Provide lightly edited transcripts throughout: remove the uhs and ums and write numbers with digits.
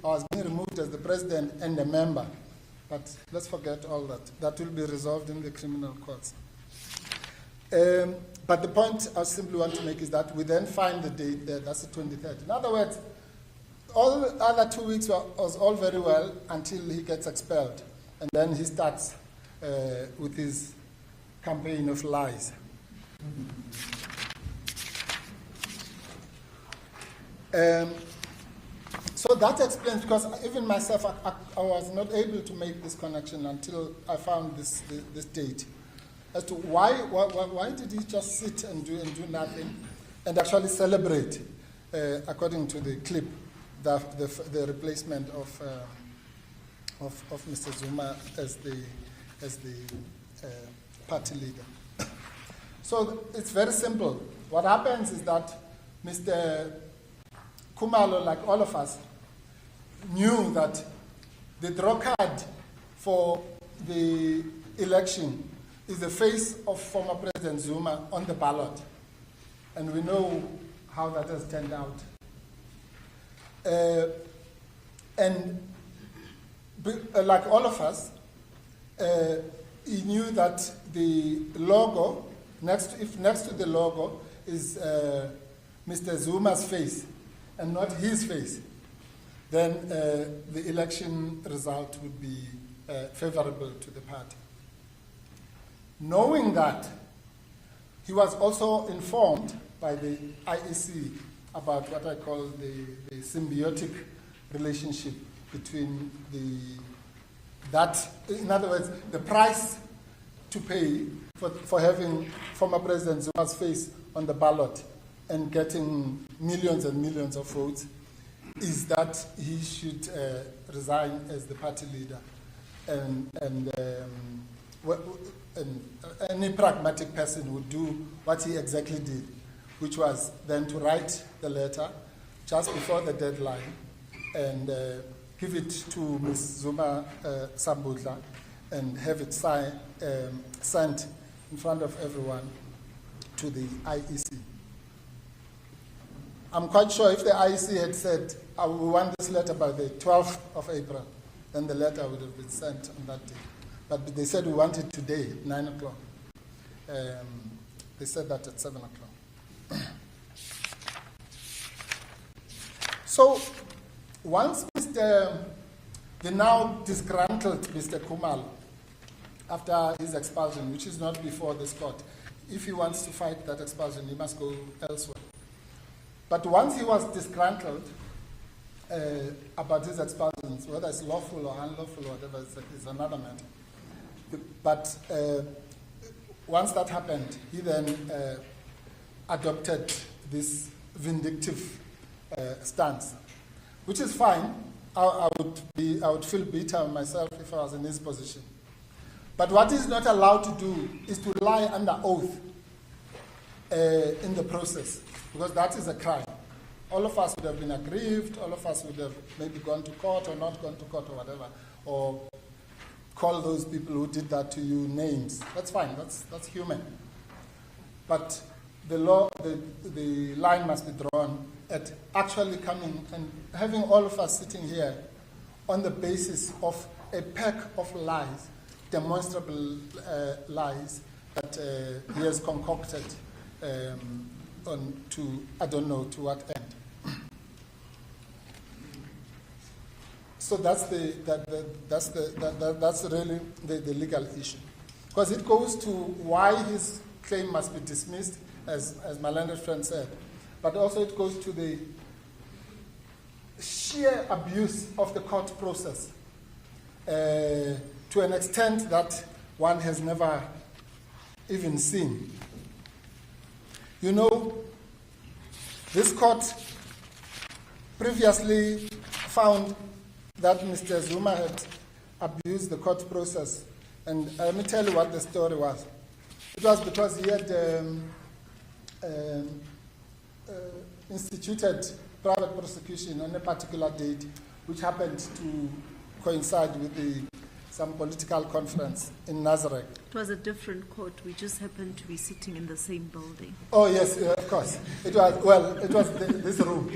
I was being removed as the president and a member. But let's forget all that. That will be resolved in the criminal courts. But the point I simply want to make is that we then find the date there, that's the 23rd. In other words, all the other 2 weeks was all very well until he gets expelled. And then he starts with his campaign of lies. So that explains, because even myself, I was not able to make this connection until I found this date, as to why did he just sit and do nothing and actually celebrate, according to the clip, the replacement of Mr. Zuma as the party leader. So it's very simple. What happens is that Mr. Khumalo, like all of us, knew that the draw card for the election is the face of former President Zuma on the ballot. And we know how that has turned out. And like all of us, he knew that the logo, next to the logo is Mr. Zuma's face and not his face, then the election result would be favorable to the party. Knowing that, he was also informed by the IEC about what I call the symbiotic relationship between in other words, the price to pay for having former President Zuma's face on the ballot and getting millions and millions of votes is that he should resign as the party leader. And any pragmatic person would do what he exactly did, which was then to write the letter just before the deadline and give it to Ms. Zuma Sambudla and have it sent in front of everyone to the IEC. I'm quite sure if the IEC had said, we want this letter by the 12th of April, then the letter would have been sent on that day. But they said we want it today, 9 o'clock. They said that at 7 o'clock. So once the now disgruntled Mr. Khumalo, after his expulsion, which is not before this court, if he wants to fight that expulsion, he must go elsewhere. But once he was disgruntled about his expulsions, whether it's lawful or unlawful or whatever, is another matter. But once that happened, he then adopted this vindictive stance, which is fine. I would feel bitter myself if I was in his position. But what he's not allowed to do is to lie under oath in the process, because that is a crime. All of us would have been aggrieved, all of us would have maybe gone to court or not gone to court or whatever, or call those people who did that to you names. That's fine, that's human. But the line must be drawn at actually coming and having all of us sitting here on the basis of a pack of lies, demonstrable lies that he has concocted to I don't know to what end. So that's really the legal issue, because it goes to why his claim must be dismissed, as my learned friend said, but also it goes to the sheer abuse of the court process to an extent that one has never even seen. You know, this court previously found that Mr. Zuma had abused the court process. And let me tell you what the story was. It was because he had instituted private prosecution on a particular date, which happened to coincide with the some political conference in Nazareth. It was a different court. We just happened to be sitting in the same building. Oh yes, of course. It was this room.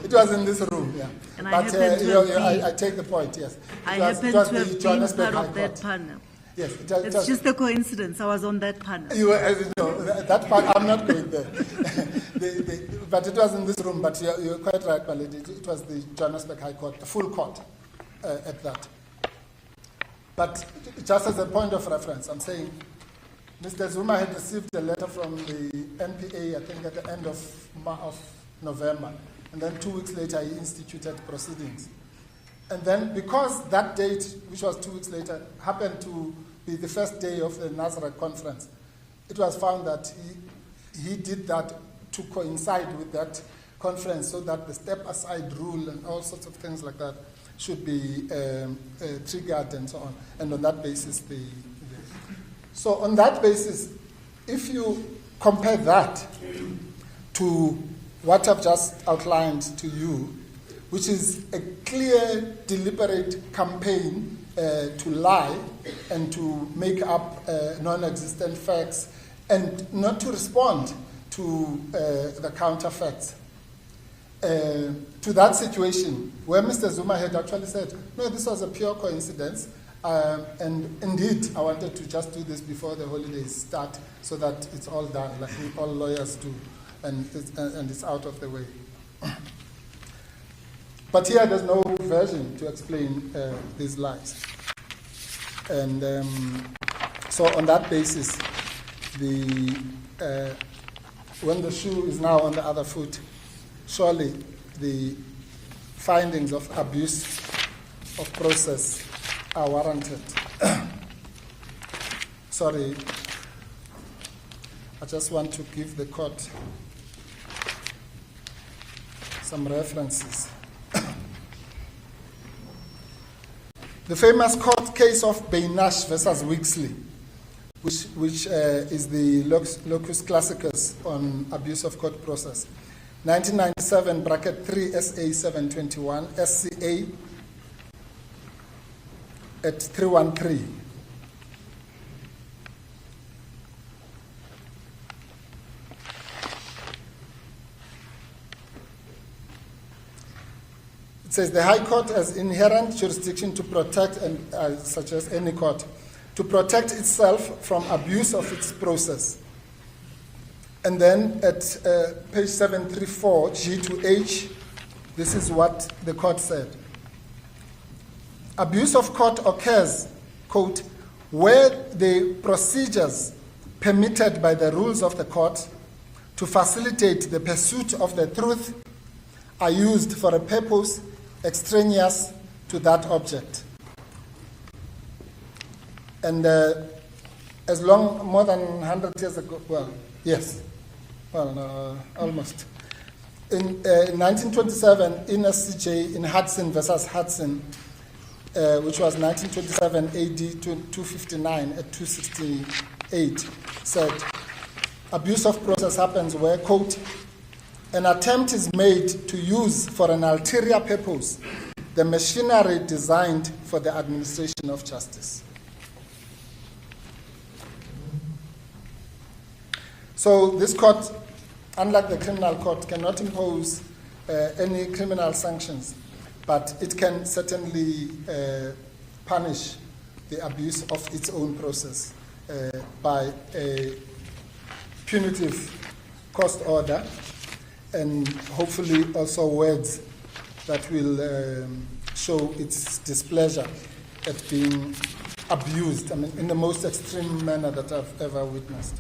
It was in this room, yeah. And but I take the point, yes. I happened to have been part of that panel. Yes, it's just a coincidence. I was on that panel. You know, that part, I'm not going there. But it was in this room, but you're quite right, Malady. It was the Johannesburg High Court, the full court at that. But just as a point of reference, I'm saying Mr. Zuma had received a letter from the NPA, I think at the end of November, and then 2 weeks later he instituted proceedings. And then because that date, which was 2 weeks later, happened to be the first day of the Nazareth conference, it was found that he did that to coincide with that conference so that the step-aside rule and all sorts of things like that should be triggered and so on. And on that basis, so on that basis, if you compare that to what I've just outlined to you, which is a clear, deliberate campaign to lie and to make up non-existent facts and not to respond to the counterfacts. To that situation where Mr. Zuma had actually said, no, this was a pure coincidence, and indeed I wanted to just do this before the holidays start so that it's all done, like all lawyers do, and it's out of the way. But here there's no version to explain these lies. And so on that basis, when the shoe is now on the other foot, surely the findings of abuse of process are warranted. Sorry, I just want to give the court some references. The famous court case of Beinash versus Wixley, which is the locus classicus on abuse of court process. 1997, bracket 3 SA 721, SCA at 313. It says the High Court has inherent jurisdiction to protect, and such as any court, to protect itself from abuse of its process. And then at page 734, G to H, this is what the court said. Abuse of court occurs, quote, where the procedures permitted by the rules of the court to facilitate the pursuit of the truth are used for a purpose extraneous to that object. And as long, more than 100 years ago, well, yes, well, no, almost. In 1927, in SCJ, in Hudson versus Hudson, which was 1927 AD 259 at 268, said, abuse of process happens where, quote, an attempt is made to use for an ulterior purpose the machinery designed for the administration of justice. So this court, unlike the criminal court, cannot impose any criminal sanctions, but it can certainly punish the abuse of its own process by a punitive cost order, and hopefully also words that will show its displeasure at being abused, I mean, in the most extreme manner that I've ever witnessed.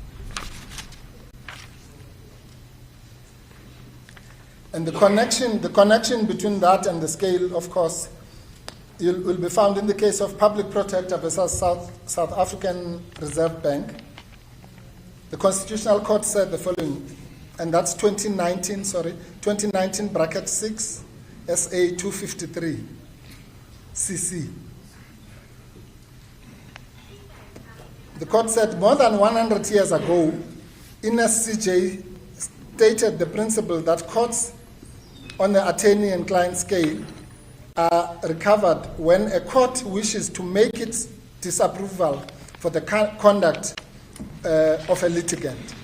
And the connection between that and the scale, of course, will be found in the case of Public Protector versus South African Reserve Bank. The Constitutional Court said the following, and that's 2019 bracket 6, SA 253, CC. The court said more than 100 years ago, NSCJ stated the principle that courts on the attorney and client scale are recovered when a court wishes to make its disapproval for the conduct of a litigant.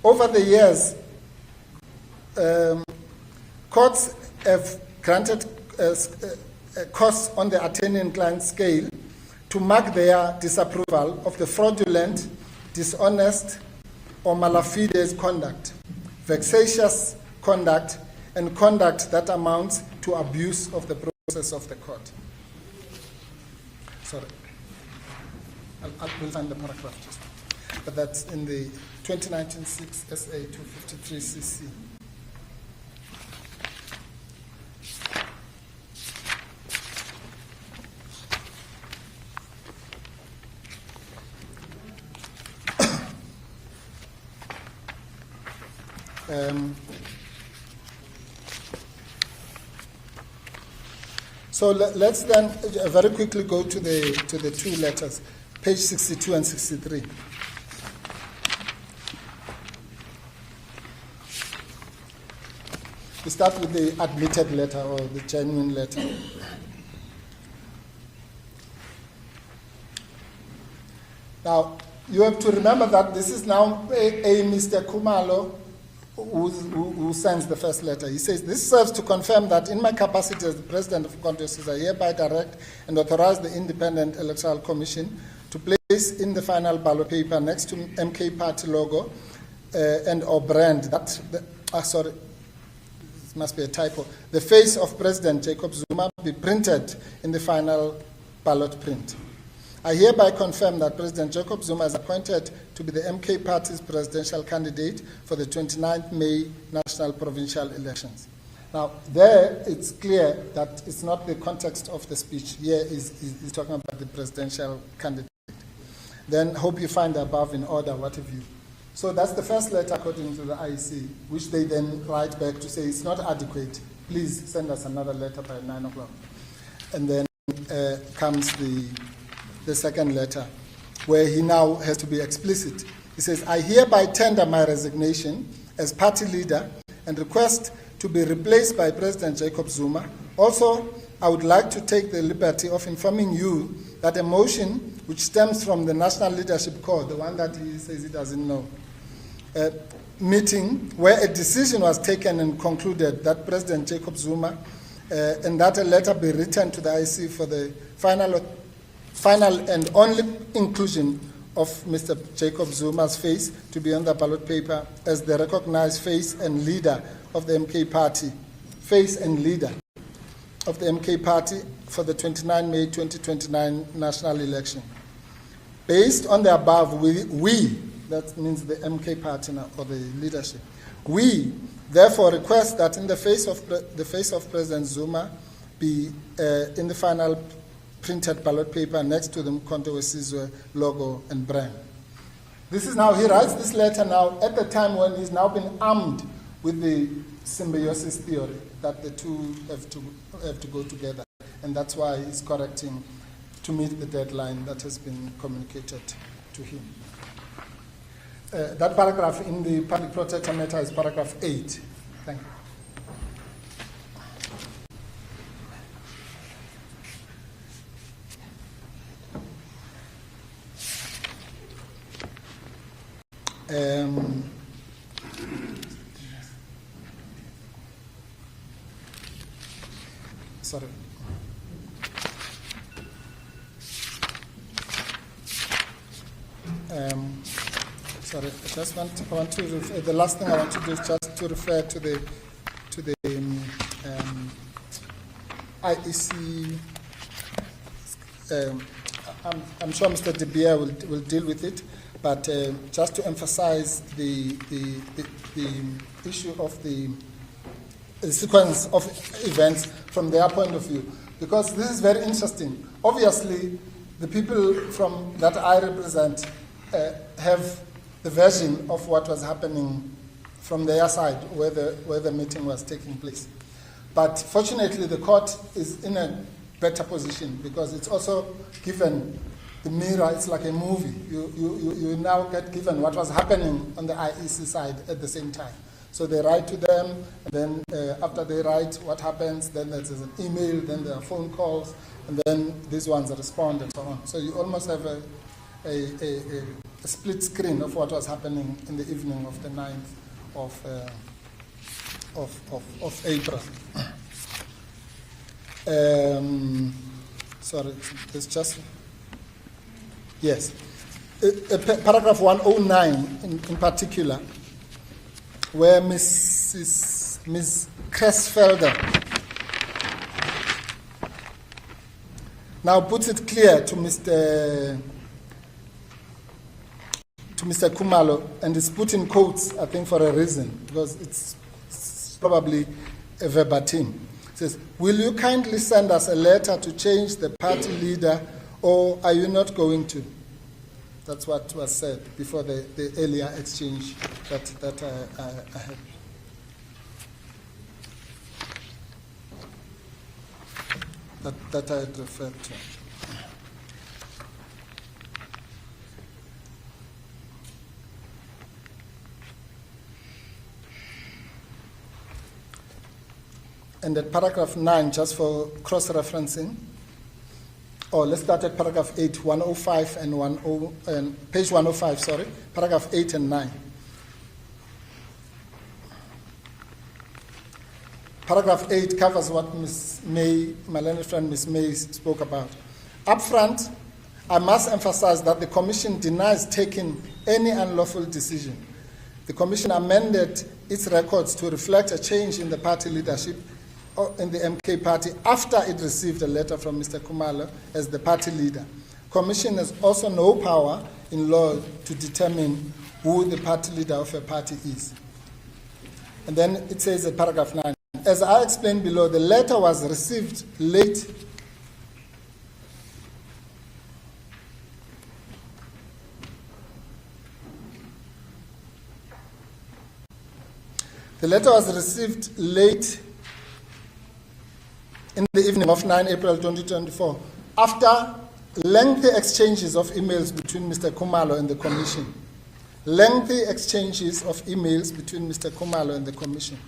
Over the years, courts have granted costs on the attorney and client scale to mark their disapproval of the fraudulent, dishonest, or malafide conduct, vexatious conduct, and conduct that amounts to abuse of the process of the court. Sorry. We'll find the paragraph just. But that's in the 2019-6 SA 253 CC. So let's then very quickly go to the two letters, page 62 and 63. We start with the admitted letter or the genuine letter. Now, you have to remember that this is now a Mr. Khumalo who sends the first letter. He says, "This serves to confirm that in my capacity as the President of Congress, I hereby direct and authorize the Independent Electoral Commission to place in the final ballot paper next to MK Party logo and or brand that, sorry, this must be a typo, the face of President Jacob Zuma be printed in the final ballot print. I hereby confirm that President Jacob Zuma is appointed to be the MK Party's presidential candidate for the 29th May national provincial elections." Now, there it's clear that it's not the context of the speech. Here is talking about the presidential candidate. Then hope you find the above in order, what have you. So that's the first letter according to the IEC, which they then write back to say it's not adequate. Please send us another letter by 9 o'clock. And then comes the second letter, where he now has to be explicit. He says, "I hereby tender my resignation as party leader and request to be replaced by President Jacob Zuma. Also, I would like to take the liberty of informing you that a motion which stems from the National Leadership Corps," the one that he says he doesn't know, meeting where a decision was taken and concluded that President Jacob Zuma and that a letter be written to the IEC for the final and only inclusion of Mr. Jacob Zuma's face to be on the ballot paper as the recognized face and leader of the MK Party, face and leader of the MK Party for the 29 May 2029 national election. Based on the above, we, that means the MK Party now, or the leadership, we therefore request that in the face of President Zuma be in the final printed ballot paper next to the Mkhonto Wesizwe logo and brand. This is now, he writes this letter now at the time when he's now been armed with the symbiosis theory that the two have to go together. And that's why he's correcting to meet the deadline that has been communicated to him. That paragraph in the public protector matter is paragraph 8. Thank you. Sorry. Sorry, I just want to refer, the last thing I want to do is just to refer to the IEC. I'm sure Mr. De Beer will deal with it, but just to emphasize the issue of the sequence of events from their point of view, because this is very interesting. Obviously, the people from that I represent have the version of what was happening from their side, where the meeting was taking place. But fortunately, the court is in a better position because it's also given the mirror. It's like a movie. You now get given what was happening on the IEC side at the same time. So they write to them, and then after they write, what happens? Then there's an email, then there are phone calls, and then these ones respond and so on. So you almost have a split screen of what was happening in the evening of the 9th of April. Sorry, it's just, yes. Paragraph 109 in particular, where Ms. Kressfelder now puts it clear to Mr. Khumalo, and it's put in quotes, I think, for a reason, because it's probably a verbatim. It says, "Will you kindly send us a letter to change the party leader, or are you not going to?" That's what was said before the earlier exchange that I had. That I had referred to. And at paragraph 9, just for cross-referencing, let's start at paragraph 8, 105 and page 105, sorry, paragraph 8 and 9. Paragraph 8 covers what Ms. May, my learned friend Ms. May, spoke about. Up front, I must emphasize that the Commission denies taking any unlawful decision. The Commission amended its records to reflect a change in the party leadership in the MK party after it received a letter from Mr. Khumalo as the party leader. Commission has also no power in law to determine who the party leader of a party is. And then it says at paragraph 9, as I explained below, the letter was received late. The letter was received late in the evening of 9 April 2024, after lengthy exchanges of emails between Mr. Khumalo and the Commission. Lengthy exchanges of emails between Mr. Khumalo and the Commission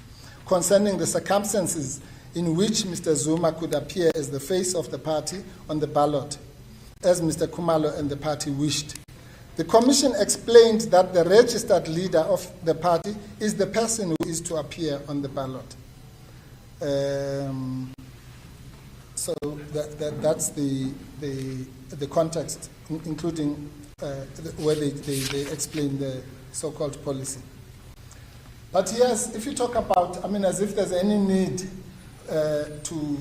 concerning the circumstances in which Mr. Zuma could appear as the face of the party on the ballot, as Mr. Khumalo and the party wished. The Commission explained that the registered leader of the party is the person who is to appear on the ballot. So that's the context, including where they explain the so-called policy. But yes, if you talk about, as if there's any need to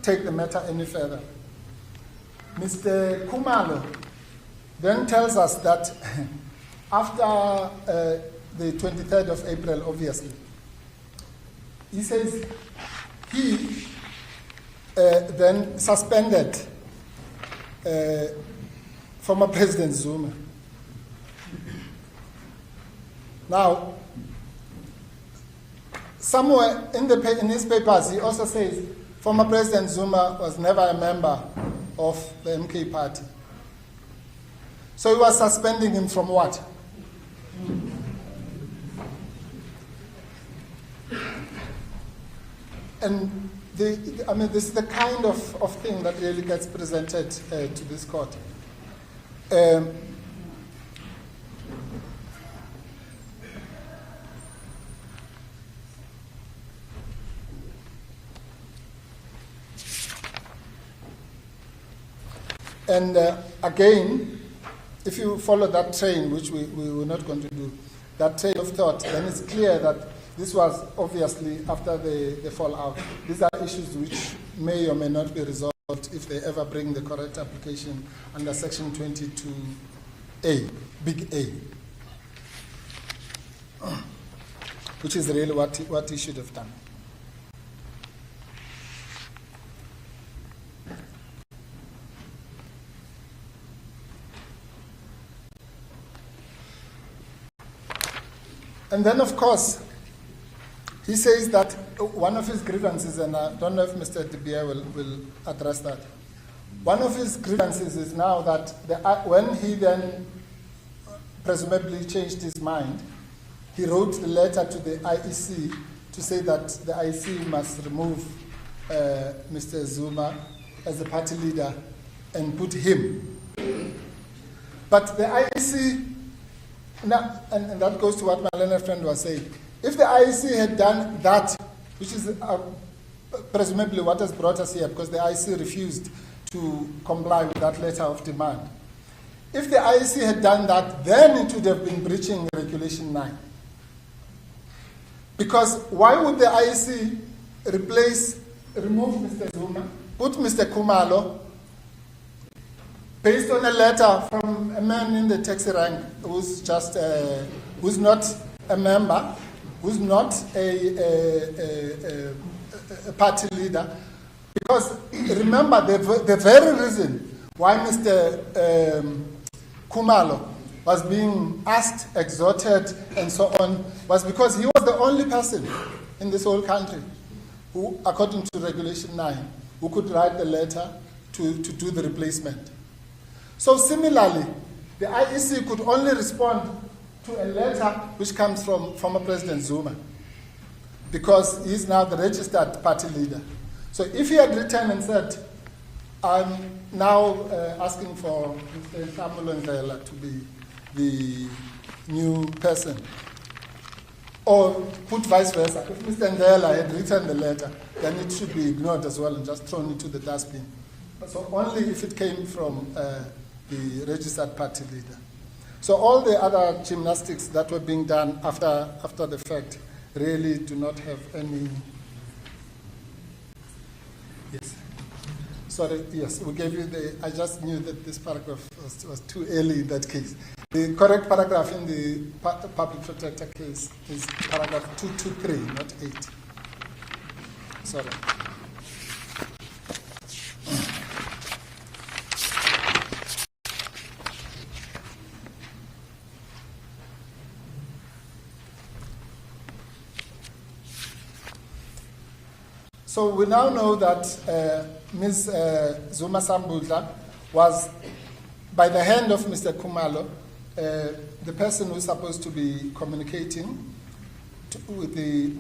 take the matter any further, Mr. Khumalo then tells us that after the 23rd of April, obviously, he says he then suspended former President Zuma. Now, somewhere in his papers, he also says former President Zuma was never a member of the MK party. So he was suspending him from what? And this is the kind of thing that really gets presented to this court. And again, if you follow that train, which we were not going to do, that train of thought, then it's clear that this was obviously after the fallout. These are issues which may or may not be resolved if they ever bring the correct application under Section 22A, big A, which is really what he should have done. And then, of course, he says that one of his grievances, and I don't know if Mr. De Beer will address that, one of his grievances is now that when he then presumably changed his mind, he wrote the letter to the IEC to say that the IEC must remove Mr. Zuma as the party leader and put him. But the IEC, now, and that goes to what my learned friend was saying, if the IEC had done that, which is presumably what has brought us here, because the IEC refused to comply with that letter of demand. If the IEC had done that, then it would have been breaching Regulation 9. Because why would the IEC remove Mr. Zuma, put Mr. Khumalo, based on a letter from a man in the taxi rank who's just who's not a member, who's not a party leader? Because remember, the very reason why Mr. Khumalo was being asked, exhorted, and so on, was because he was the only person in this whole country who, according to Regulation 9, who could write the letter to do the replacement. So similarly, the IEC could only respond to a letter which comes from former President Zuma, because he's now the registered party leader. So if he had written and said, I'm now asking for Mr. Samuel Ndlela to be the new person, or put vice versa. If Mr. Ndlela had written the letter, then it should be ignored as well and just thrown into the dustbin. So only if it came from the registered party leader. So all the other gymnastics that were being done after the fact really do not have any. Yes. Sorry, yes, we gave you I just knew that this paragraph was too early in that case. The correct paragraph in the public protector case is paragraph 223, not 8. Sorry. So we now know that Ms. Zuma Sambudla was, by the hand of Mr. Khumalo, the person who's supposed to be communicating with the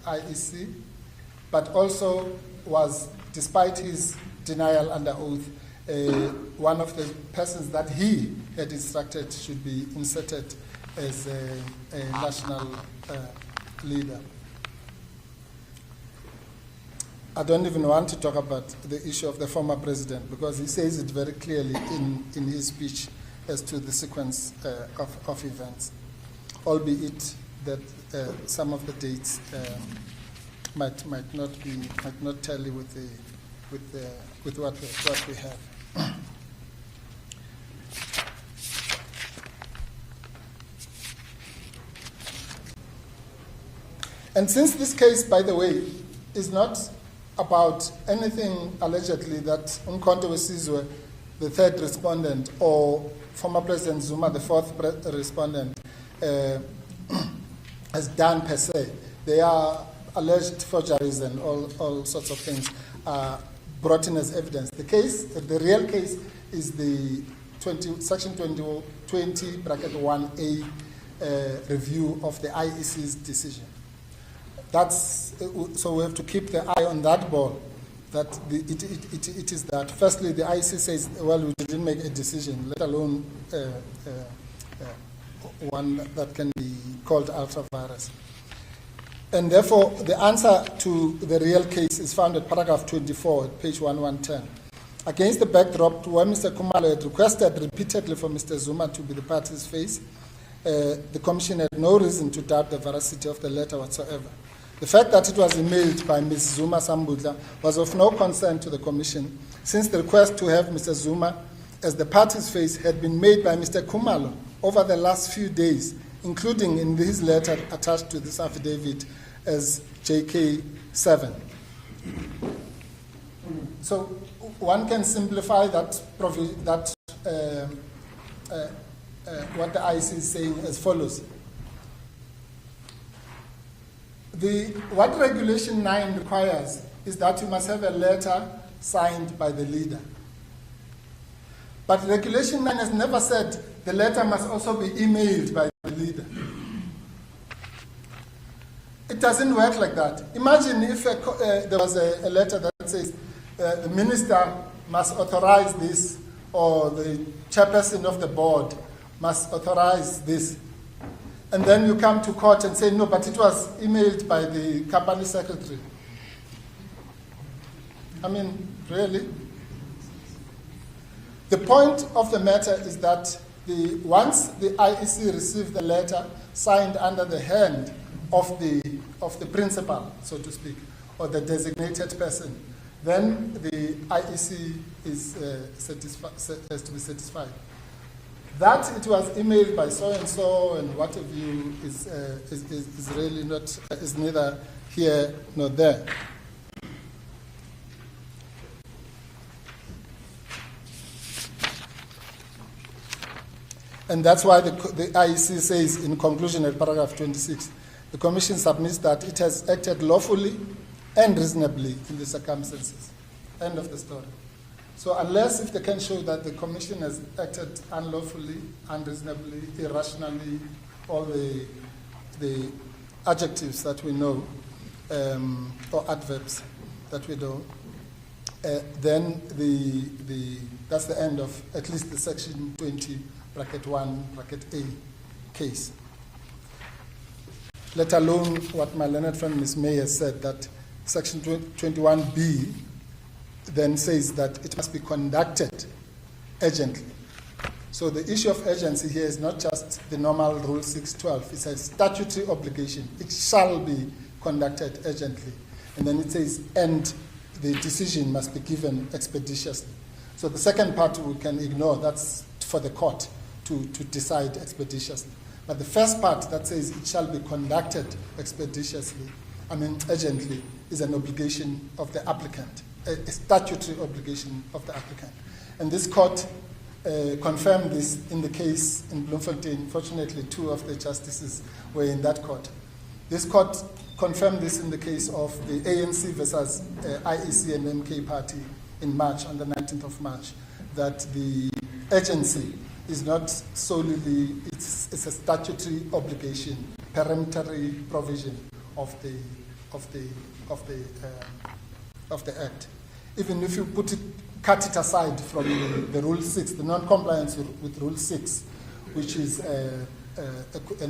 IEC, but also was, despite his denial under oath, one of the persons that he had instructed should be inserted as a national leader. I don't even want to talk about the issue of the former president, because he says it very clearly in his speech as to the sequence of events, albeit that some of the dates might not tally with what we have. And since this case, by the way, is not about anything allegedly that Umkhonto Wesizwe, the third respondent, or former President Zuma, the fourth respondent, has done per se. They are alleged forgeries and all sorts of things brought in as evidence. The real case is the Section 20 bracket 1A review of the IEC's decision. So we have to keep the eye on that ball, that it is that. Firstly, the IEC says, well, we didn't make a decision, let alone one that can be called ultra-virus. And therefore, the answer to the real case is found at paragraph 24, at page 1110. Against the backdrop where Mr. Khumalo had requested repeatedly for Mr. Zuma to be the party's face, the Commission had no reason to doubt the veracity of the letter whatsoever. The fact that it was emailed by Ms. Zuma Sambudla was of no concern to the Commission, since the request to have Mr. Zuma as the party's face had been made by Mr. Khumalo over the last few days, including in his letter attached to this affidavit as JK7. So one can simplify that what the IEC is saying as follows. What Regulation 9 requires is that you must have a letter signed by the leader. But Regulation 9 has never said the letter must also be emailed by the leader. It doesn't work like that. Imagine if there was a letter that says the minister must authorize this, or the chairperson of the board must authorize this. And then you come to court and say, no, but it was emailed by the company secretary. I mean, really? The point of the matter is that once the IEC received the letter signed under the hand of the principal, so to speak, or the designated person, then the IEC is has to be satisfied. That it was emailed by so and so and what have you is really not, is neither here nor there. And that's why the IEC says in conclusion at paragraph 26, the Commission submits that it has acted lawfully and reasonably in the circumstances. End of the story. So unless if they can show that the Commission has acted unlawfully, unreasonably, irrationally, all the adjectives that we know, or adverbs that we know, then that's the end of at least the section 20, bracket 1, bracket A case. Let alone what my learned friend Ms. May has said, that section 21B then says that it must be conducted urgently. So the issue of urgency here is not just the normal Rule 612, it's a statutory obligation. It shall be conducted urgently. And then it says, and the decision must be given expeditiously. So the second part we can ignore, that's for the court to decide expeditiously. But the first part that says it shall be conducted expeditiously, urgently, is an obligation of the applicant, a statutory obligation of the applicant. And this court confirmed this in the case in Bloemfontein. Fortunately, 2 of the justices were in that court. This court confirmed this in the case of the ANC versus IEC and MK Party in March, on the 19th of March, that the agency is not solely, it's a statutory obligation, peremptory provision of the Act. Even if you cut it aside from the Rule 6, the non-compliance with Rule 6, which is an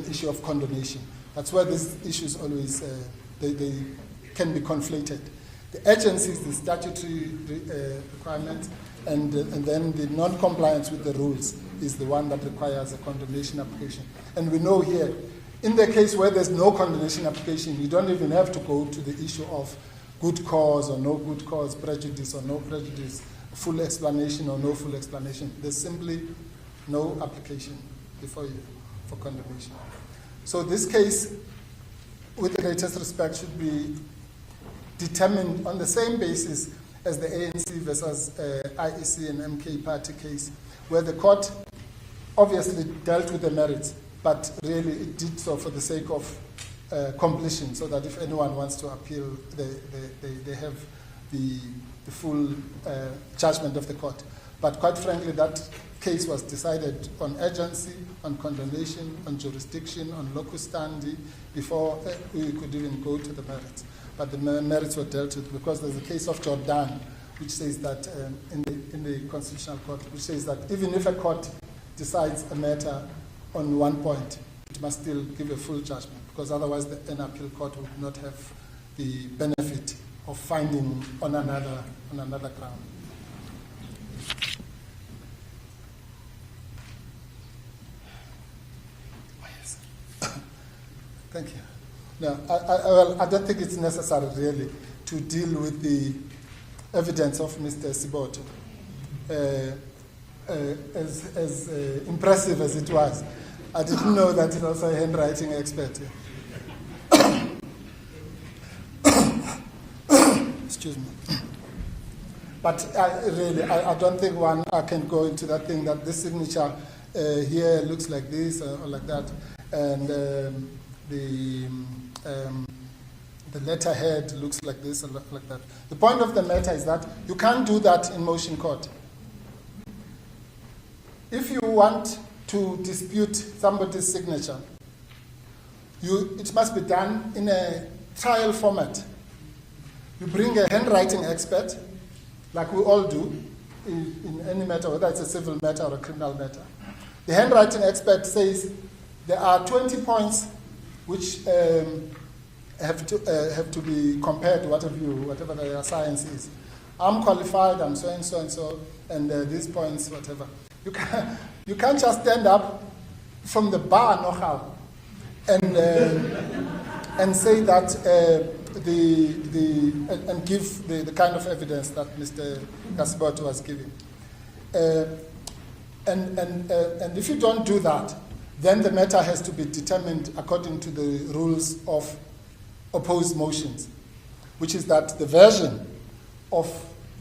issue of condonation. That's where these issues always, they can be conflated. The agency is the statutory requirement, and then the non-compliance with the rules is the one that requires a condonation application. And we know here, in the case where there's no condonation application, you don't even have to go to the issue of good cause or no good cause, prejudice or no prejudice, full explanation or no full explanation. There's simply no application before you for condonation. So this case, with the greatest respect, should be determined on the same basis as the ANC versus IEC and MK Party case, where the court obviously dealt with the merits, but really it did so for the sake of completion, so that if anyone wants to appeal, they have the full judgment of the court. But quite frankly, that case was decided on urgency, on condonation, on jurisdiction, on locus standi, before we could even go to the merits. But the merits were dealt with because there's a case of Jordan, which says that in the Constitutional Court, which says that even if a court decides a matter on one point, it must still give a full judgment, because otherwise an appeal court would not have the benefit of finding on another ground. Thank you. No, I don't think it's necessary really to deal with the evidence of Mr. Siboto. As impressive as it was, I didn't know that he's also a handwriting expert. Excuse me. But I don't think I can go into that thing that this signature here looks like this or like that, and the letterhead looks like this or like that. The point of the matter is that you can't do that in motion court. If you want to dispute somebody's signature, it must be done in a trial format. You bring a handwriting expert, like we all do in any matter, whether it's a civil matter or a criminal matter. The handwriting expert says there are 20 points which have to be compared to whatever their science is. I'm qualified, I'm so and so and so, and these points, whatever. You can't just stand up from the bar, no how, and say that and give the kind of evidence that Mr. Kasibot was giving. And if you don't do that, then the matter has to be determined according to the rules of opposed motions, which is that the version of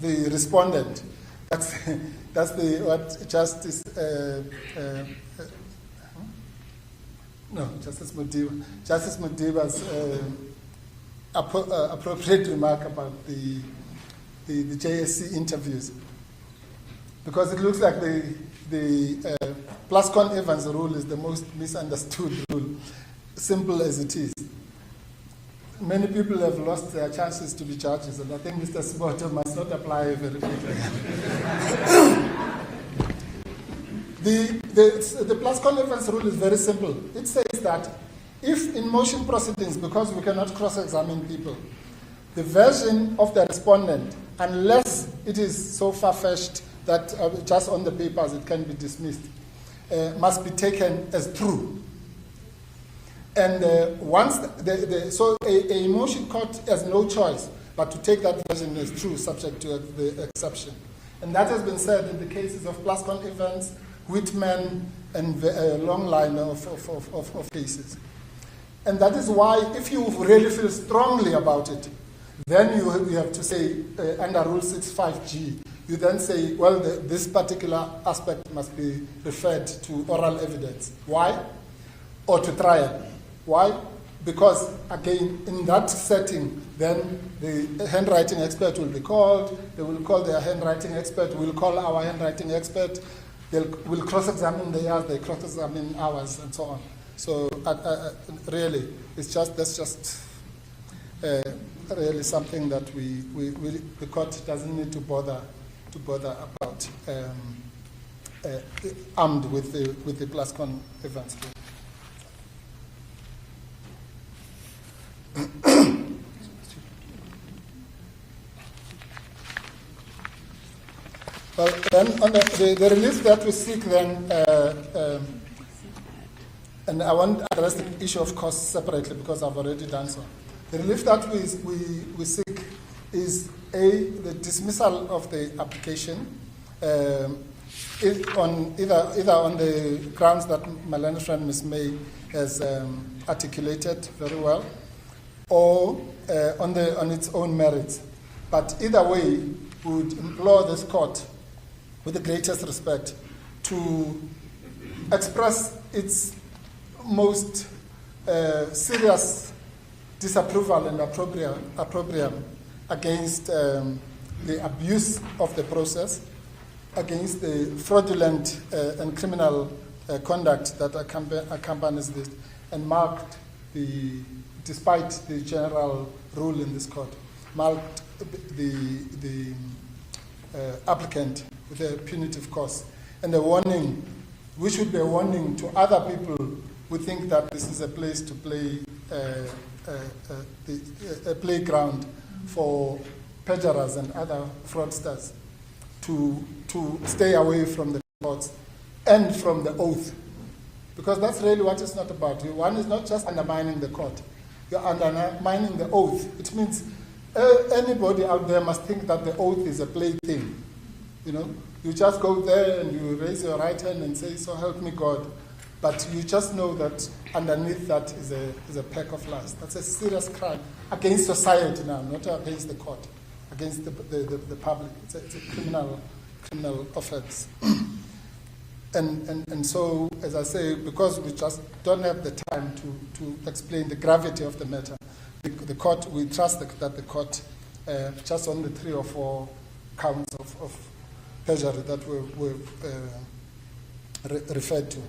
the respondent, that's what Justice Modiba's appropriate remark about the JSC interviews, because it looks like the Plascon Evans rule is the most misunderstood rule, simple as it is. Many people have lost their chances to be judges, and I think Mr. Siboto must not apply very quickly. The Plascon Evans rule is very simple. It says that if in motion proceedings, because we cannot cross-examine people, the version of the respondent, unless it is so far-fetched that just on the papers it can be dismissed, must be taken as true. And once so a motion court has no choice but to take that version as true, subject to the exception. And that has been said in the cases of Plascon Evans, Whitman, and a long line of cases. And that is why, if you really feel strongly about it, then you have to say, under Rule 65G, you then say, well, this particular aspect must be referred to oral evidence. Why? Or to trial. Why? Because, again, in that setting, then the handwriting expert will be called, they will call their handwriting expert, we'll call our handwriting expert, we'll cross-examine theirs, they cross-examine ours, and so on. So, really, that's just really something that the court doesn't need to bother about, armed with the Plascon Evans rule. Well, then on the relief that we seek then, and I want to address the issue of costs separately because I've already done so. The relief that we seek is the dismissal of the application on either on the grounds that my learned friend Ms. May has articulated very well, or on its own merits. But either way, we would implore this court, with the greatest respect, to express its most serious disapproval and opprobrium against the abuse of the process, against the fraudulent and criminal conduct that accompanies this, and marked despite the general rule in this court, marked the applicant with a punitive cost, and a warning, which would be a warning to other people who think that this is a place to play, a playground for perjurers and other fraudsters, to stay away from the courts and from the oath, because that's really what it's not about. One is not just undermining the court, you're undermining the oath. It means anybody out there must think that the oath is a plaything. You know, you just go there and you raise your right hand and say, "So help me God," but you just know that underneath that is a pack of lies. That's a serious crime against society now, not against the court, against the public. It's a criminal offense. And so, as I say, because we just don't have the time to explain the gravity of the matter, the court, we trust that the court, just on the 3 or 4 counts of perjury that were referred to,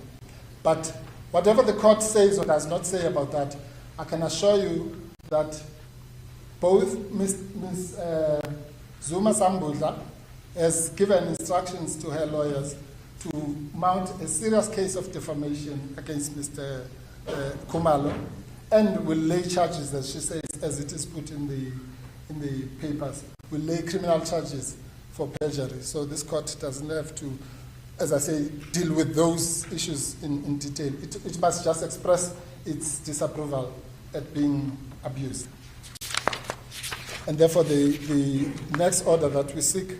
But whatever the court says or does not say about that, I can assure you that both Ms. Zuma Sambudla has given instructions to her lawyers to mount a serious case of defamation against Mr. Khumalo, and will lay charges, as she says, as it is put in the papers, will lay criminal charges for perjury. So this court doesn't have to, as I say, deal with those issues in detail. It must just express its disapproval at being abused. And therefore, the next order that we seek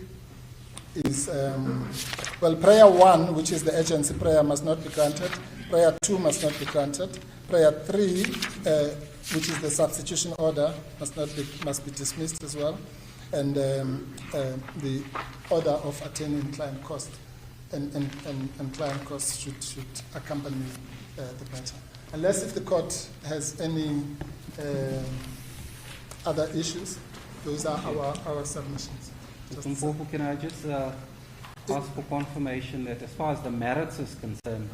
is, prayer 1, which is the agency prayer, must not be granted. Prayer 2 must not be granted. Prayer 3, which is the substitution order, must be dismissed as well. And the order of attorney and client cost and client costs should accompany the matter. Unless if the court has any other issues, those are our submissions. Mpofu, can I just ask for confirmation that as far as the merits is concerned,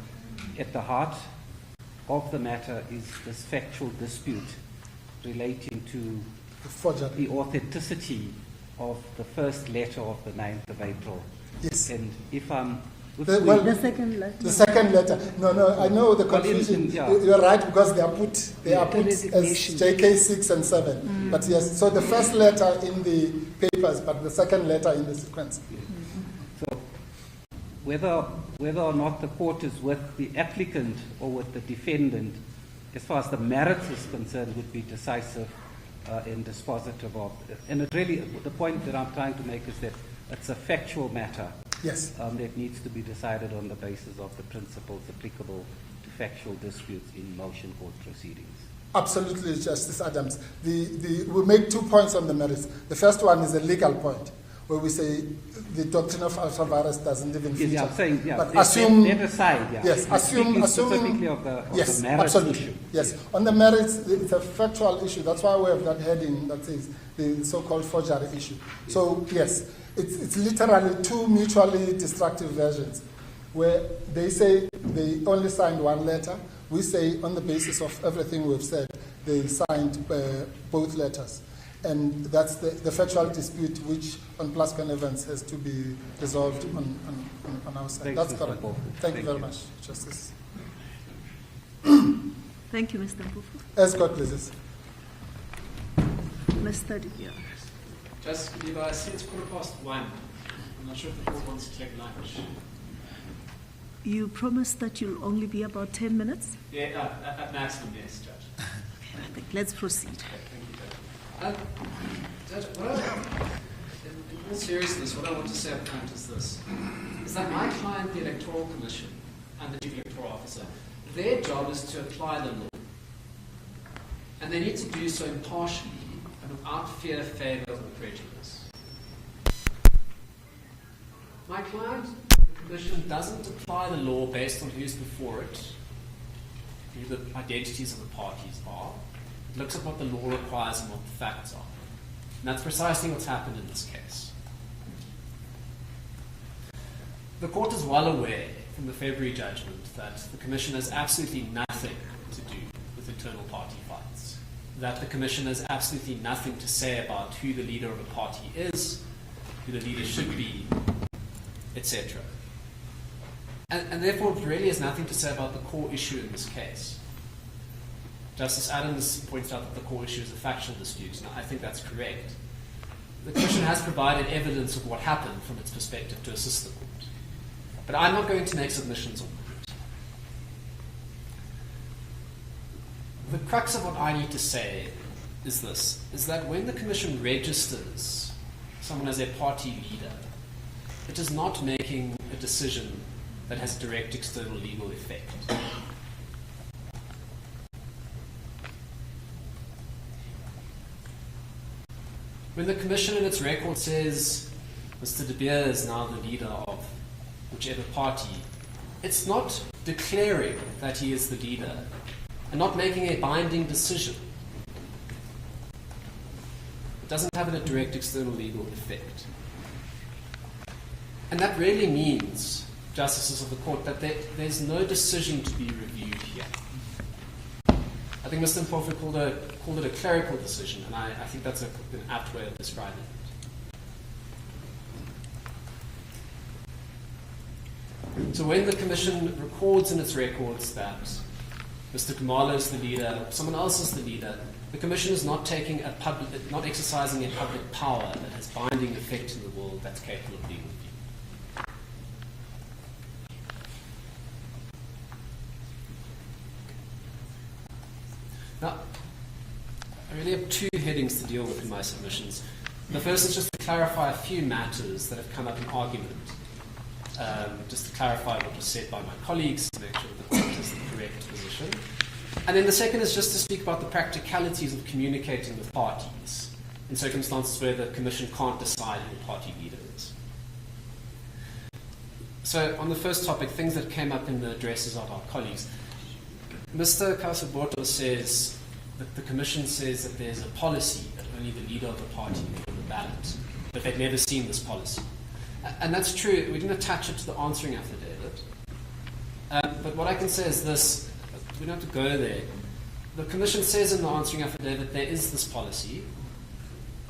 at the heart of the matter is this factual dispute relating to the authenticity of the first letter of the 9th of April. Yes. And if I'm... the second letter. The second letter. No, I know the confusion. You're right, because they are put as JK 6 and 7. But yes, so the first letter in the papers, but the second letter in the sequence. So whether or not the court is with the applicant or with the defendant, as far as the merits is concerned, would be decisive and dispositive of. And it really, the point that I'm trying to make is that it's a factual matter. Yes. That needs to be decided on the basis of the principles applicable to factual disputes in motion court proceedings. Absolutely, Justice Adams. We make 2 points on the merits. The first one is a legal point, where we say the doctrine of Alpha doesn't even feature. Yeah, I'm saying, but assume that aside, yeah. Yes, assume specifically of the merits absolutely. issue. Yes, on the merits, it's a factual issue. That's why we have that heading that says the so-called forgery issue. Yes. So yes, it's literally 2 mutually destructive versions, where they say they only signed 1 letter. We say, on the basis of everything we've said, they signed both letters. And that's the factual dispute which, on Plascon Evans, has to be resolved on our side. That's correct. Thank you very much, Justice. Thank you, Mr. Mpofu. As God pleases. Mr. Dibia. Just, I see it's 1:15. I'm not sure if the court wants to take lunch. You promised that you'll only be about 10 minutes? Yeah, at maximum, yes, Judge. Okay, I think let's proceed. Okay, thank you, Judge. Judge, in all seriousness, what I want to say up front is this, is that my client, the Electoral Commission, and the Chief Electoral Officer, their job is to apply the law. And they need to do so impartially and without fear, favour, or prejudice. My client, the Commission, doesn't apply the law based on who's before it, who the identities of the parties are. It looks at what the law requires and what the facts are. And that's precisely what's happened in this case. The court is well aware from the February judgment that the Commission has absolutely nothing to do with internal party fights. That the Commission has absolutely nothing to say about who the leader of a party is, who the leader should be, etc. And therefore, it really has nothing to say about the core issue in this case. Justice Adams points out that the core issue is a factual dispute, and I think that's correct. The Commission has provided evidence of what happened from its perspective to assist the court. But I'm not going to make submissions on that. The crux of what I need to say is this, is that when the Commission registers someone as a party leader, it is not making a decision that has direct external legal effect. When the Commission in its record says Mr. De Beer is now the leader of whichever party, it's not declaring that he is the leader and not making a binding decision. It doesn't have a direct external legal effect. And that really means, justices of the court that there's no decision to be reviewed here. I think Mr. Mpofu called it a clerical decision, and I think that's an apt way of describing it. So when the Commission records in its records that Mr. Khumalo is the leader, or someone else is the leader, the Commission is not exercising a public power that has binding effect in the world that's capable of being reviewed. Now, I really have two headings to deal with in my submissions. The first is just to clarify a few matters that have come up in argument, just to clarify what was said by my colleagues, to make sure that the court has the correct position. And then the second is just to speak about the practicalities of communicating with parties in circumstances where the Commission can't decide who the party leader is. So on the first topic, things that came up in the addresses of our colleagues, Mr. Kasaboto says that the Commission says that there's a policy that only the leader of the party may on the ballot, but they've never seen this policy. And that's true. We didn't attach it to the answering affidavit. But what I can say is this. We don't have to go there. The Commission says in the answering affidavit there is this policy.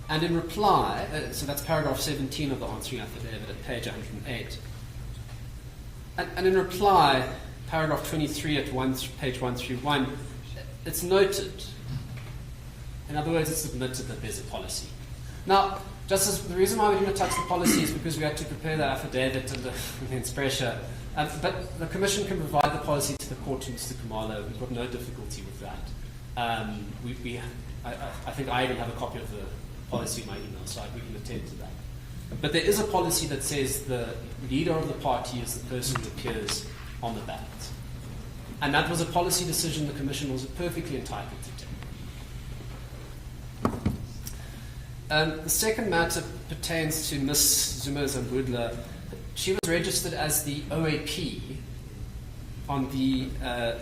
And in reply, so that's paragraph 17 of the answering affidavit at page 108. And in reply, paragraph 23 at page 131, it's noted. In other words, it's admitted that there's a policy. Now, the reason why we didn't touch the policy is because we had to prepare the affidavit under immense pressure. But the Commission can provide the policy to the court to Mr. Khumalo. We've got no difficulty with that. I think I even have a copy of the policy in my email, so we can attend to that. But there is a policy that says the leader of the party is the person who appears on the ballot. And that was a policy decision the Commission was perfectly entitled to take. The second matter pertains to Ms. Zuma Zambudla. She was registered as the OAP on the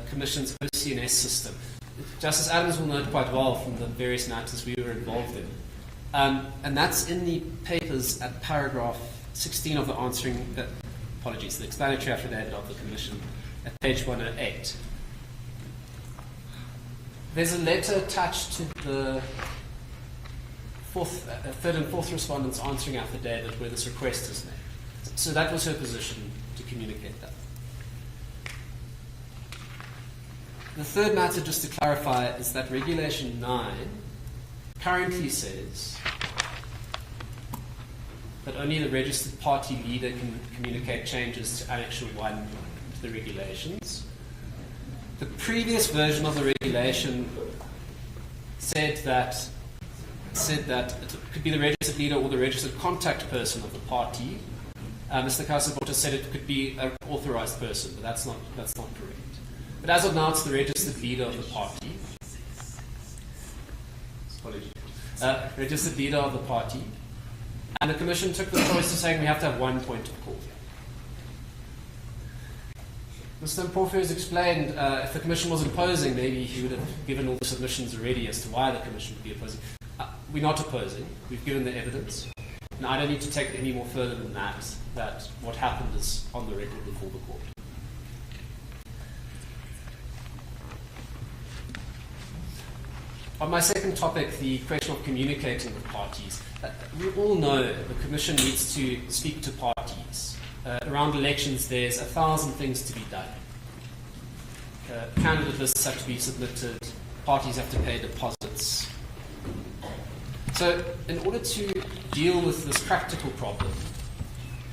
Commission's OCNS system. Justice Adams will know it quite well from the various matters we were involved in. And that's in the papers at paragraph 16 of the the explanatory affidavit of the Commission at page 108. There's a letter attached to the third and fourth respondents' answering affidavit where this request is made. So that was her position, to communicate that. The third matter, just to clarify, is that Regulation 9 currently says that only the registered party leader can communicate changes to Annexure 1 to the regulations. The previous version of the regulation said that it could be the registered leader or the registered contact person of the party. Mr. Kasaboto said it could be an authorized person, but that's not correct. But as of now, it's the registered leader of the party. Registered leader of the party. And the Commission took the choice of saying we have to have one point of call. Mr. Mpofu has explained if the Commission was opposing, maybe he would have given all the submissions already as to why the Commission would be opposing. We're not opposing. We've given the evidence. And I don't need to take it any more further than that what happened is on the record before the court. On my second topic, the question of communicating with parties, we all know the Commission needs to speak to parties. Around elections, there's 1,000 things to be done. Candidate lists have to be submitted, parties have to pay deposits. So, in order to deal with this practical problem,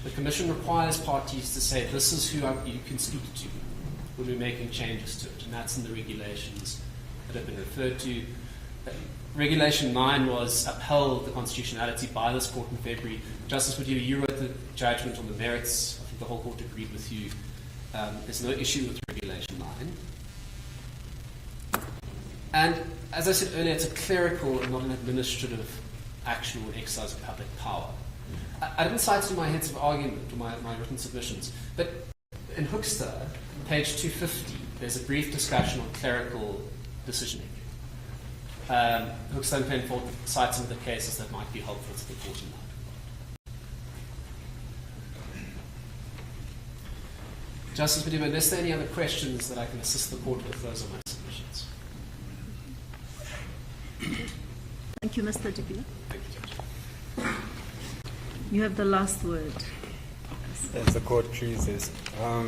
the Commission requires parties to say, this is who you can speak to when we're making changes to it, and that's in the regulations that have been referred to. Regulation 9 was upheld, the constitutionality, by this court in February. Justice Woodley, you wrote the judgment on the merits. I think the whole court agreed with you. There's no issue with Regulation 9. And as I said earlier, it's a clerical and not an administrative action or exercise of public power. I didn't cite it in my heads of argument or my written submissions, but in Hoekstra, page 250, there's a brief discussion on clerical decision-making. Hoekstra and Penfold cite some of the cases that might be helpful to the court in that Justice Madiba, unless there are any other questions that I can assist the court with, those are my submissions. Thank you, Mr. Jabulani. Thank you, Judge. You have the last word. As the court pleases. I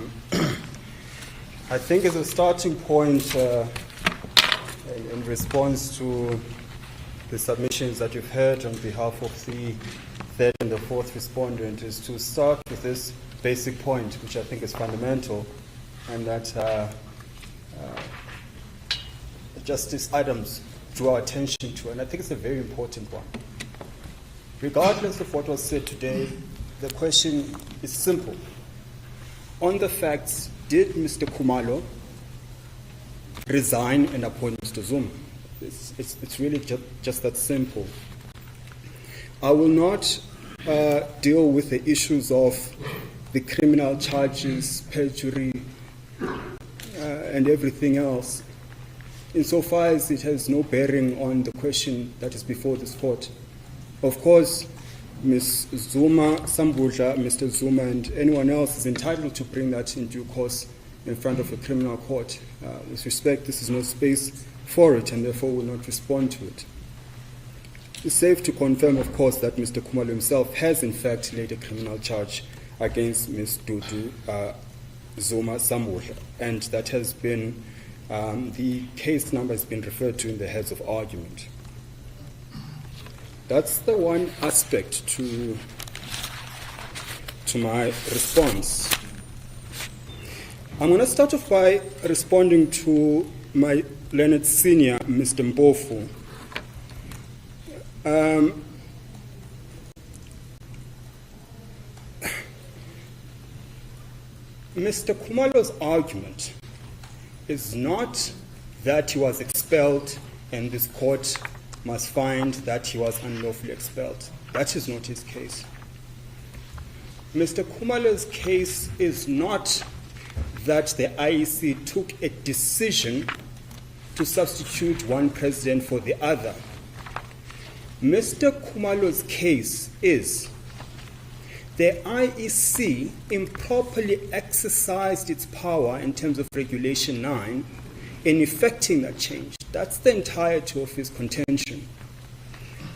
think as a starting point, in response to the submissions that you've heard on behalf of the third and the fourth respondent, is to start with this basic point, which I think is fundamental, and that Justice Adams drew our attention to, and I think it's a very important one. Regardless of what was said today, the question is simple. On the facts, did Mr. Khumalo resign and appoint Mr. Zuma? It's really just that simple. I will not deal with the issues of the criminal charges, perjury, and everything else, insofar as it has no bearing on the question that is before this court. Of course, Ms. Zuma, Sambudla, Mr. Zuma, and anyone else is entitled to bring that in due course in front of a criminal court. With respect, this is no space for it, and therefore will not respond to it. It's safe to confirm, of course, that Mr. Khumalo himself has in fact laid a criminal charge against Ms. Dudu Zuma Sambudla, and that has been, the case number has been referred to in the heads of argument. That's the one aspect to my response. I'm going to start off by responding to my learned senior, Mr. Mpofu. Mr. Khumalo's argument is not that he was expelled and this court must find that he was unlawfully expelled. That is not his case. Mr. Khumalo's case is not that the IEC took a decision to substitute one president for the other. Mr. Khumalo's case is the IEC improperly exercised its power in terms of Regulation 9 in effecting that change. That's the entirety of his contention.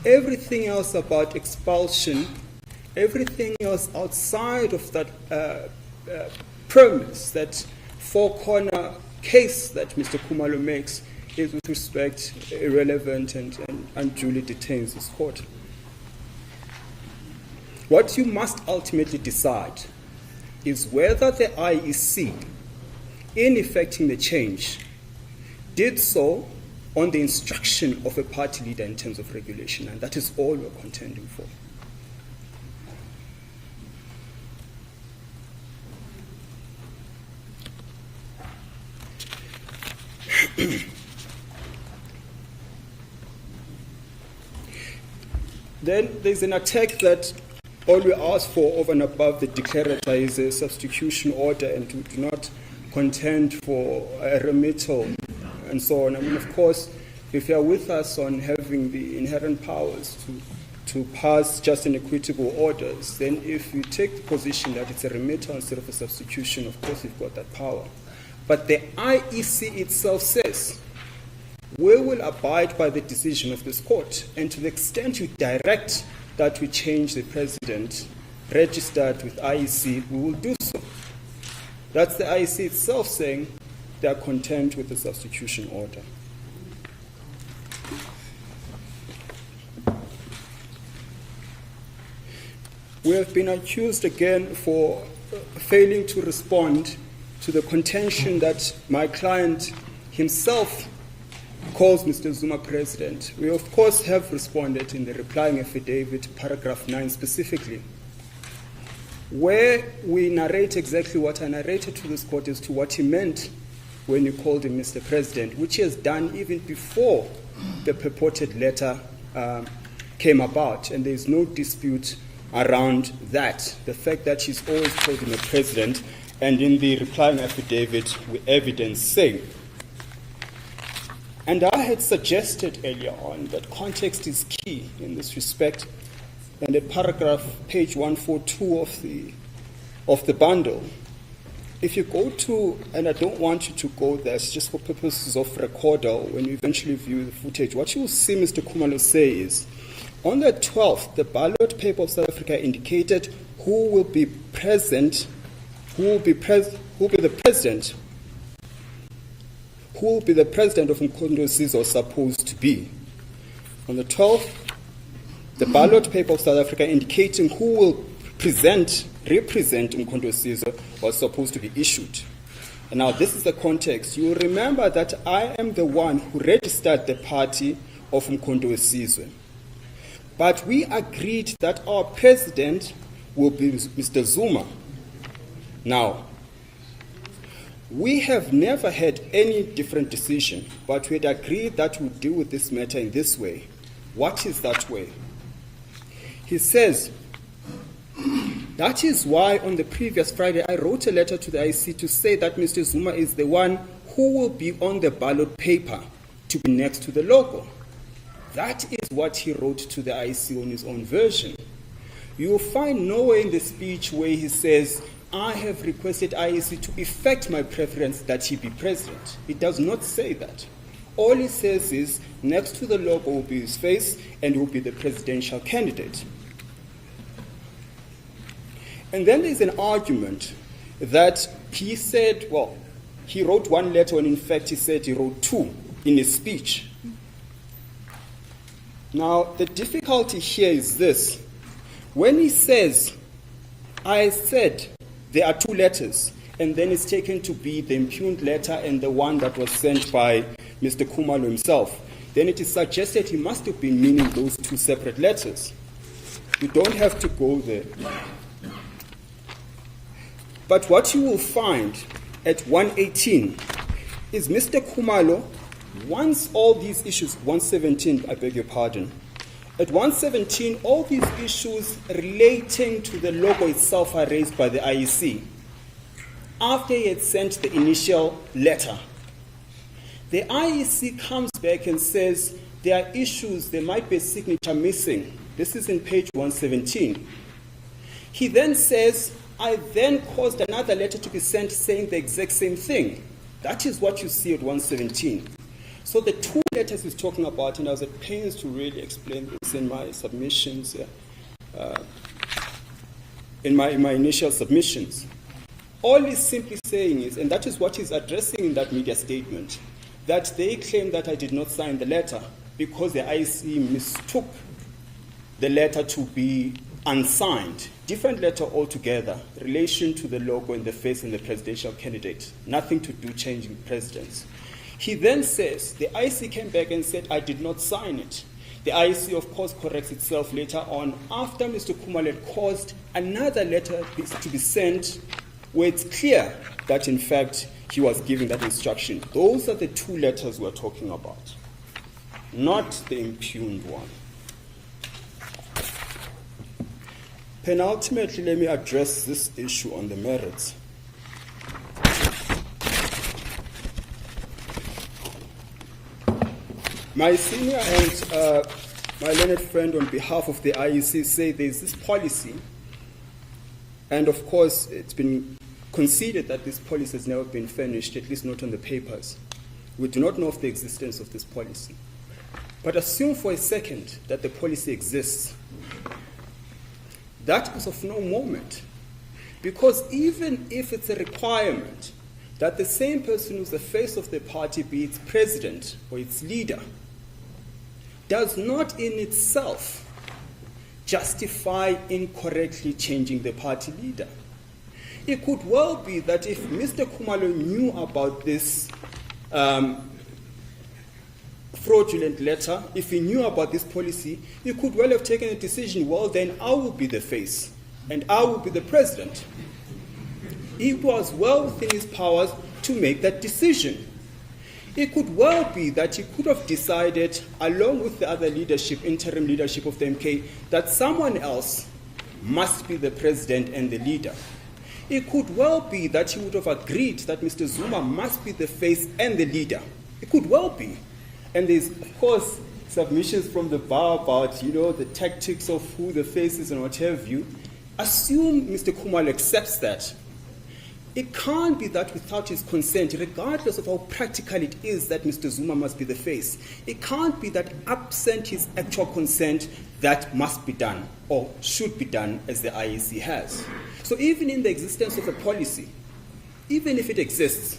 Everything else about expulsion, everything else outside of that premise, that four-corner case that Mr. Khumalo makes, is with respect irrelevant and unduly detains this court. What you must ultimately decide is whether the IEC, in effecting the change, did so on the instruction of a party leader in terms of regulation, and that is all we're contending for. Then there's an attack that all we ask for over and above the declaratory is a substitution order, and we do not contend for a remittal and so on. I mean, of course, if you are with us on having the inherent powers to pass just and equitable orders, then if you take the position that it's a remittal instead of a substitution, of course you've got that power. But the IEC itself says, we will abide by the decision of this court, and to the extent you direct that we change the president registered with IEC, we will do so. That's the IEC itself saying they are content with the substitution order. We have been accused again for failing to respond to the contention that my client himself calls Mr. Zuma president. We of course have responded in the replying affidavit, paragraph 9 specifically, where we narrate exactly what I narrated to this court as to what he meant when he called him Mr. President, which he has done even before the purported letter came about, and there is no dispute around that. The fact that he's always called him a president, and in the replying affidavit we evidence saying. And I had suggested earlier on that context is key in this respect, and at paragraph page 142 of the bundle, if you go to, and I don't want you to go there, it's just for purposes of recorder, when you eventually view the footage, what you will see Mr. Khumalo say is, on the 12th, the ballot paper of South Africa indicated who will be present, who will be the president of Mkhonto Sizwe supposed to be. On the 12th, the ballot paper of South Africa indicating who will represent Mkhonto Sizwe was supposed to be issued. And now this is the context. You will remember that I am the one who registered the party of Mkhonto Sizwe. But we agreed that our president will be Mr. Zuma. Now, we have never had any different decision, but we had agreed that we'll deal with this matter in this way. What is that way? He says, that is why on the previous Friday I wrote a letter to the IEC to say that Mr. Zuma is the one who will be on the ballot paper to be next to the logo. That is what he wrote to the IEC on his own version. You will find nowhere in the speech where he says, I have requested IEC to effect my preference that he be president. It does not say that. All he says is, next to the logo will be his face and will be the presidential candidate. And then there's an argument that he said, well, he wrote one letter when in fact he said he wrote two in his speech. Now, the difficulty here is this. When he says, I said there are two letters, and then it's taken to be the impugned letter and the one that was sent by Mr. Khumalo himself, then it is suggested he must have been meaning those two separate letters. You don't have to go there. But what you will find at 118 is Mr. Khumalo, once all these issues, 117, I beg your pardon, at 117, all these issues relating to the logo itself are raised by the IEC. After he had sent the initial letter, the IEC comes back and says there are issues, there might be a signature missing. This is in page 117. He then says, I then caused another letter to be sent saying the exact same thing. That is what you see at 117. So the two letters he's talking about, and I was at pains to really explain this in my submissions, in my initial submissions. All he's simply saying is, and that is what he's addressing in that media statement, that they claim that I did not sign the letter because the IEC mistook the letter to be unsigned. Different letter altogether, relation to the logo and the face and the presidential candidate. Nothing to do changing presidents. He then says, the IEC came back and said, I did not sign it. The IEC, of course, corrects itself later on after Mr. Khumalo had caused another letter to be sent where it's clear that, in fact, he was giving that instruction. Those are the two letters we're talking about, not the impugned one. Penultimately, let me address this issue on the merits. My senior and my learned friend on behalf of the IEC say there's this policy, and of course it's been conceded that this policy has never been furnished, at least not on the papers. We do not know of the existence of this policy. But assume for a second that the policy exists. That is of no moment, because even if it's a requirement that the same person who's the face of the party be its president or its leader, does not in itself justify incorrectly changing the party leader. It could well be that if Mr. Khumalo knew about this fraudulent letter, if he knew about this policy, he could well have taken a decision, well, then I will be the face and I will be the president. It was well within his powers to make that decision. It could well be that he could have decided, along with the other leadership, interim leadership of the MK, that someone else must be the president and the leader. It could well be that he would have agreed that Mr. Zuma must be the face and the leader. It could well be. And there's, of course, submissions from the bar about, the tactics of who the face is and what have you. Assume Mr. Khumalo accepts that. It can't be that without his consent, regardless of how practical it is that Mr. Zuma must be the face, it can't be that absent his actual consent, that must be done or should be done as the IEC has. So even in the existence of a policy, even if it exists,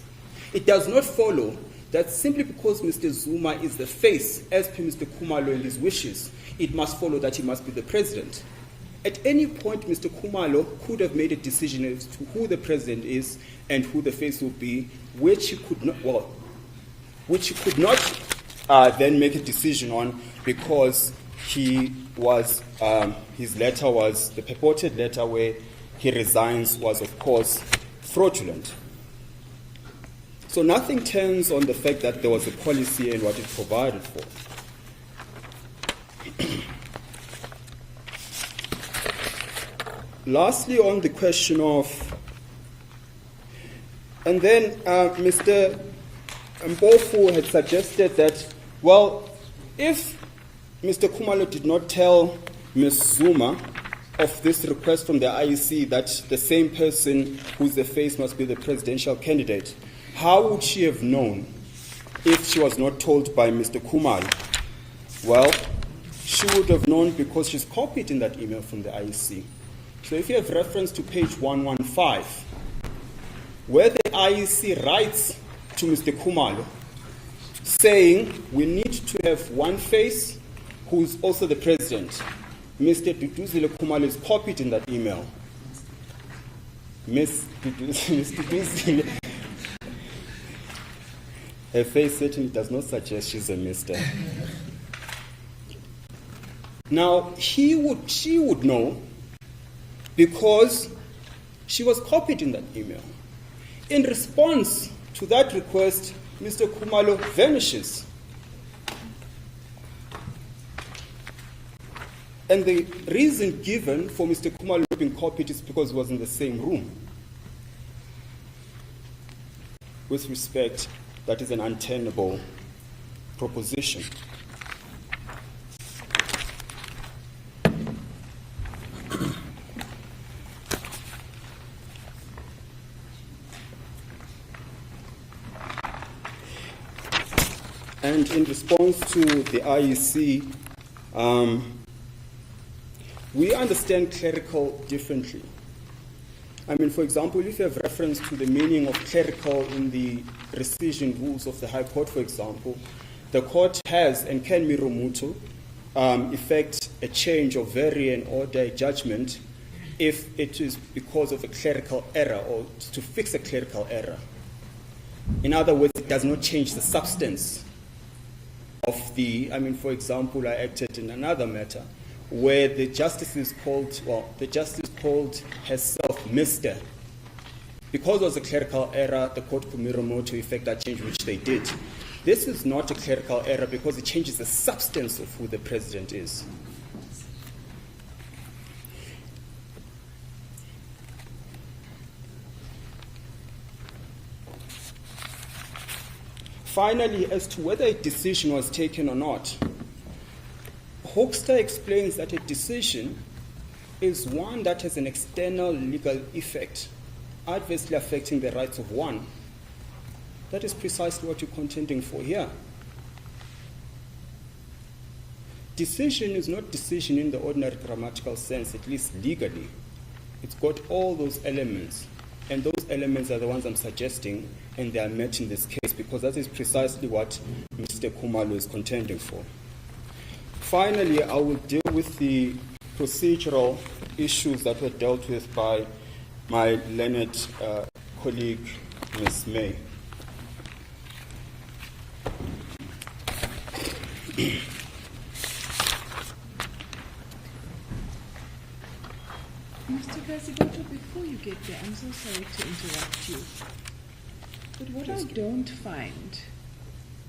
it does not follow that simply because Mr. Zuma is the face, as per Mr. Khumalo and his wishes, it must follow that he must be the president. At any point, Mr. Khumalo could have made a decision as to who the president is and who the face will be, which he could not then make a decision on, because he was his letter was, the purported letter where he resigns was, of course, fraudulent. So nothing turns on the fact that there was a policy and what it provided for. Lastly, on the question of, and then Mr. Mpofu had suggested that, well, if Mr. Khumalo did not tell Ms. Zuma of this request from the IEC that the same person who's the face must be the presidential candidate, how would she have known if she was not told by Mr. Khumalo? Well, she would have known because she's copied in that email from the IEC. So if you have reference to page 115, where the IEC writes to Mr. Khumalo saying we need to have one face who's also the president, Mr. Duduzile Khumalo is copied in that email. Ms. Duduzile, her face certainly does not suggest she's a mister. Now, she would know because she was copied in that email. In response to that request, Mr. Khumalo vanishes. And the reason given for Mr. Khumalo being copied is because he was in the same room. With respect, that is an untenable proposition. And in response to the IEC, we understand clerical differently. I mean, for example, if you have reference to the meaning of clerical in the rescission rules of the High Court, for example, the court has and can mirror mutu effect a change or vary an order, a judgment, if it is because of a clerical error or to fix a clerical error. In other words, it does not change the substance of the, I mean, for example, I acted in another matter where the justice is called, well, the justice called herself Mr. Because it was a clerical error, the court could mirror more to effect that change, which they did. This is not a clerical error because it changes the substance of who the president is. Finally, as to whether a decision was taken or not, Hoekstra explains that a decision is one that has an external legal effect, adversely affecting the rights of one. That is precisely what you're contending for here. Decision is not decision in the ordinary grammatical sense, at least legally. It's got all those elements, and those elements are the ones I'm suggesting, and they are met in this case, because that is precisely what Mr. Khumalo is contending for. Finally, I will deal with the procedural issues that were dealt with by my learned colleague, Ms. May. Mr. Kasiboto, before you get there, I'm so sorry to interrupt you. But what I don't find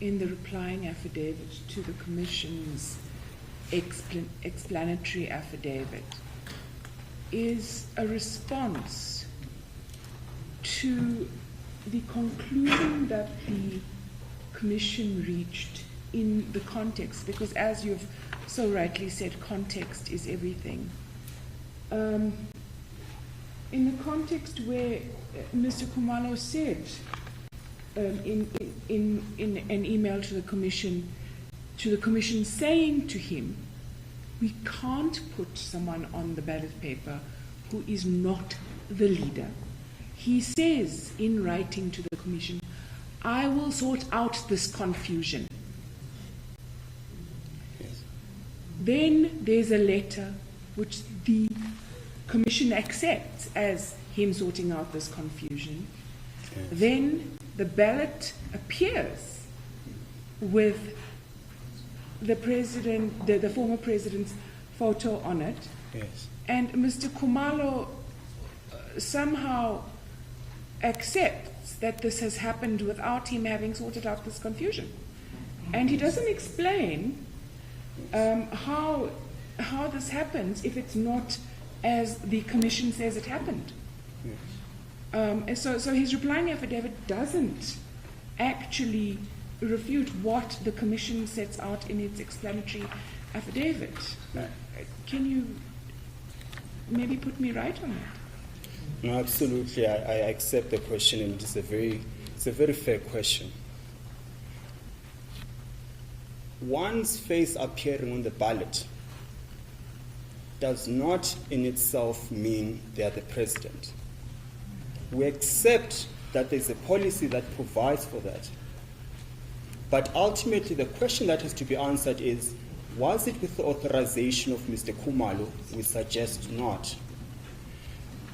in the replying affidavit to the Commission's explanatory affidavit is a response to the conclusion that the Commission reached in the context, because as you've so rightly said, context is everything. in the context where Mr. Khumalo said in an email to the commission saying to him, we can't put someone on the ballot paper who is not the leader. He says in writing to the commission, I will sort out this confusion. Yes. Then there's a letter which the commission accepts as him sorting out this confusion. Yes. Then the ballot appears with the president, the former president's photo on it, Yes. and Mr. Khumalo somehow accepts that this has happened without him having sorted out this confusion. And he doesn't explain how this happens if it's not as the commission says it happened. Yes. So his replying affidavit doesn't actually refute what the commission sets out in its explanatory affidavit. Can you maybe put me right on that? No, absolutely. I accept the question, and it's a very fair question. One's face appearing on the ballot does not in itself mean they are the president. We accept that there's a policy that provides for that. But ultimately, the question that has to be answered is, was it with the authorization of Mr. Khumalo? We suggest not.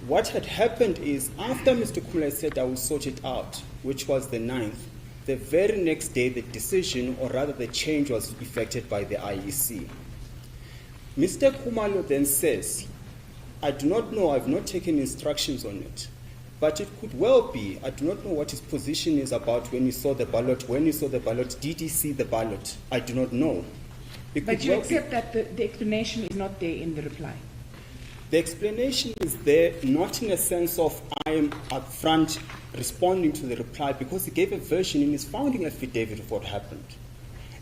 What had happened is, after Mr. Khumalo said, I will sort it out, which was the 9th, the very next day the decision, or rather the change, was effected by the IEC. Mr. Khumalo then says, I do not know, I've not taken instructions on it, but it could well be, I do not know what his position is about when he saw the ballot, did he see the ballot? I do not know. But you accept that the explanation is not there in the reply? The explanation is there, not in a sense of I am upfront responding to the reply, because he gave a version in his founding affidavit of what happened.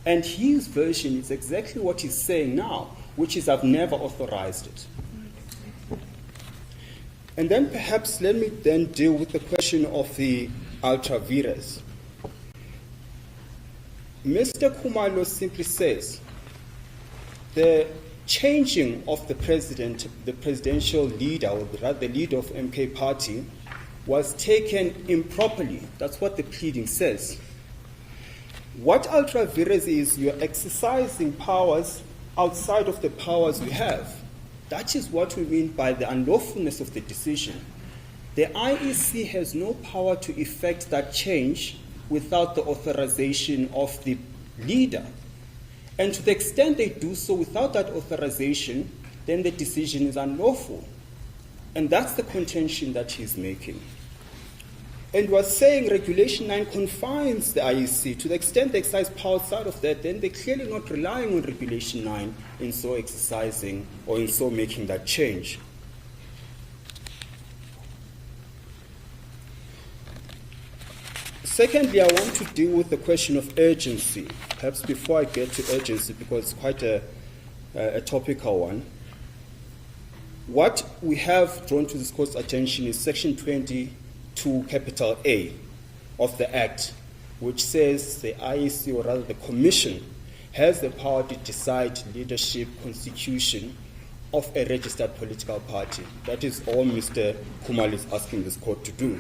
And his version is exactly what he's saying now, which is I've never authorized it. And then perhaps let me then deal with the question of the ultra vires. Mr. Khumalo simply says the changing of the president, the presidential leader, or rather the leader of MK Party, was taken improperly. That's what the pleading says. What ultra vires is, you're exercising powers outside of the powers we have. That is what we mean by the unlawfulness of the decision. The IEC has no power to effect that change without the authorization of the leader. And to the extent they do so without that authorization, then the decision is unlawful. And that's the contention that he's making. And we're saying Regulation 9 confines the IEC. To the extent they exercise power outside of that, then they're clearly not relying on Regulation 9 in so exercising or in so making that change. Secondly, I want to deal with the question of urgency. Perhaps before I get to urgency, because it's quite a topical one. What we have drawn to this court's attention is Section 22A of the Act, which says the IEC, or rather the Commission, has the power to decide leadership constitution of a registered political party. That is all Mr. Khumalo is asking this court to do.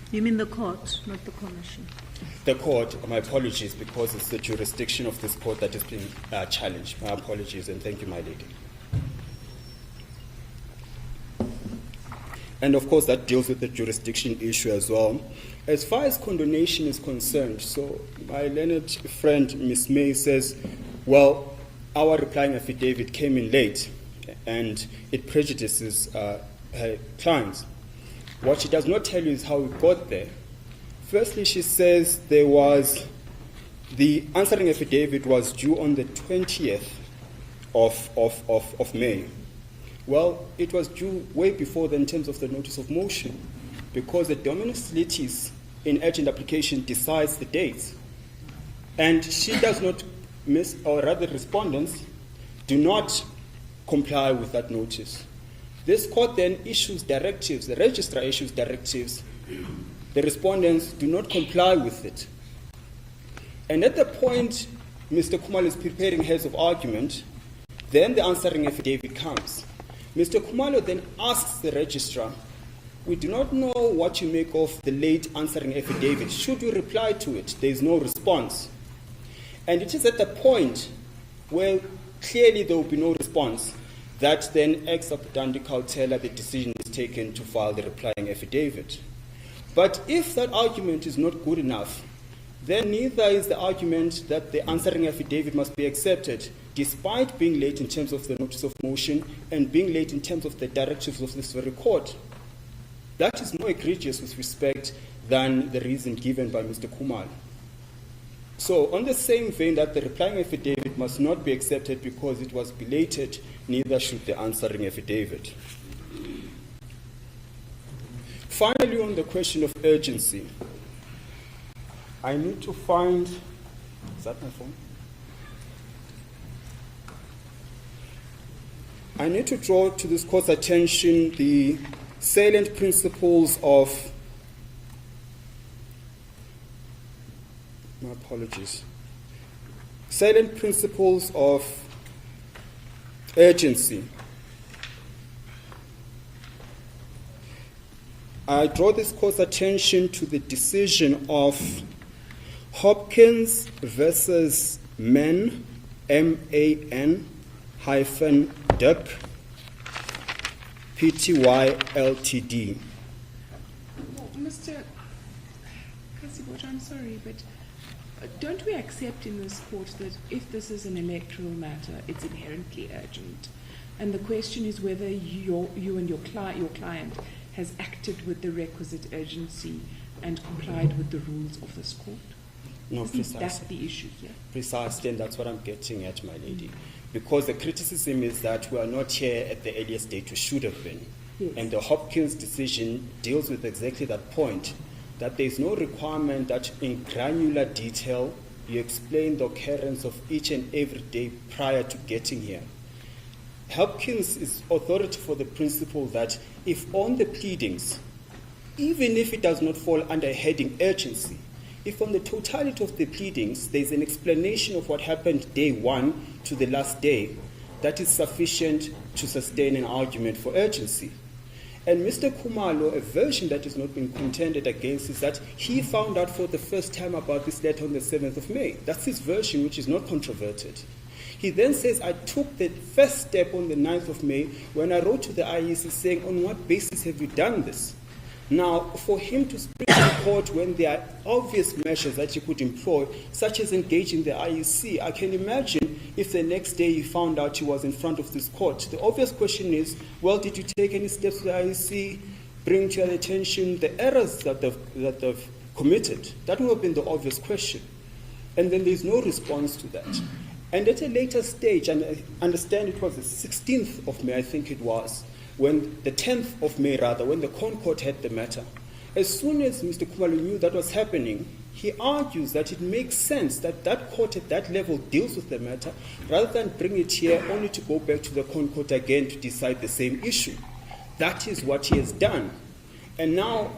You mean the court, not the commission? The court, my apologies, because it's the jurisdiction of this court that is being challenged. My apologies, and thank you, my lady. And of course, that deals with the jurisdiction issue as well. As far as condonation is concerned, so my learned friend, Ms. May, says, well, our replying affidavit came in late, and it prejudices her clients. What she does not tell you is how we got there. Firstly, she says the answering affidavit was due on the 20th of May. Well, it was due way before then in terms of the notice of motion, because the dominus litis in urgent application decides the dates. And she does not or rather respondents do not comply with that notice. This court then issues directives, the registrar issues directives, the respondents do not comply with it. And at the point Mr. Khumalo is preparing heads of argument, then the answering affidavit comes. Mr. Khumalo then asks the registrar, we do not know what you make of the late answering affidavit. Should we reply to it? There is no response. And it is at the point where clearly there will be no response that then ex optandi cautela the decision is taken to file the replying affidavit. But if that argument is not good enough, then neither is the argument that the answering affidavit must be accepted, despite being late in terms of the notice of motion and being late in terms of the directives of this very court. That is more egregious with respect than the reason given by Mr. Khumalo. So, on the same vein that the replying affidavit must not be accepted because it was belated, neither should the answering affidavit. Finally, on the question of urgency, I need to find, is that my phone? I need to draw to this court's attention the salient principles of, my apologies, salient principles of urgency. I draw this court's attention to the decision of Hopkins versus Men, M-A-N hyphen Duck, Pty Ltd. Mr. Kasibot, I'm sorry, but don't we accept in this court that if this is an electoral matter, it's inherently urgent? And the question is whether you and your client has acted with the requisite urgency and complied with the rules of this court? No, Isn't that the issue here? Precisely, and that's what I'm getting at, my lady. Because the criticism is that we are not here at the earliest date we should have been. Yes. And the Hopkins decision deals with exactly that point, that there is no requirement that in granular detail you explain the occurrence of each and every day prior to getting here. Hopkins is authority for the principle that if on the pleadings, even if it does not fall under a heading urgency, if on the totality of the pleadings there's an explanation of what happened day one to the last day, that is sufficient to sustain an argument for urgency. And Mr. Khumalo, a version that has not been contended against is that he found out for the first time about this letter on the 7th of May. That's his version, which is not controverted. He then says, I took the first step on the 9th of May when I wrote to the IEC saying, on what basis have you done this? Now, for him to speak to court when there are obvious measures that he could employ, such as engaging the IEC, I can imagine if the next day he found out he was in front of this court. The obvious question is, well, did you take any steps to the IEC, bring to your attention the errors that they've committed? That would have been the obvious question. And then there's no response to that. And at a later stage, and I understand it was the 16th of May, I think it was, when the 10th of May, rather, when the Court had the matter, as soon as Mr. Khumalo knew that was happening, he argues that it makes sense that that court at that level deals with the matter rather than bring it here only to go back to the Court again to decide the same issue. That is what he has done. And now,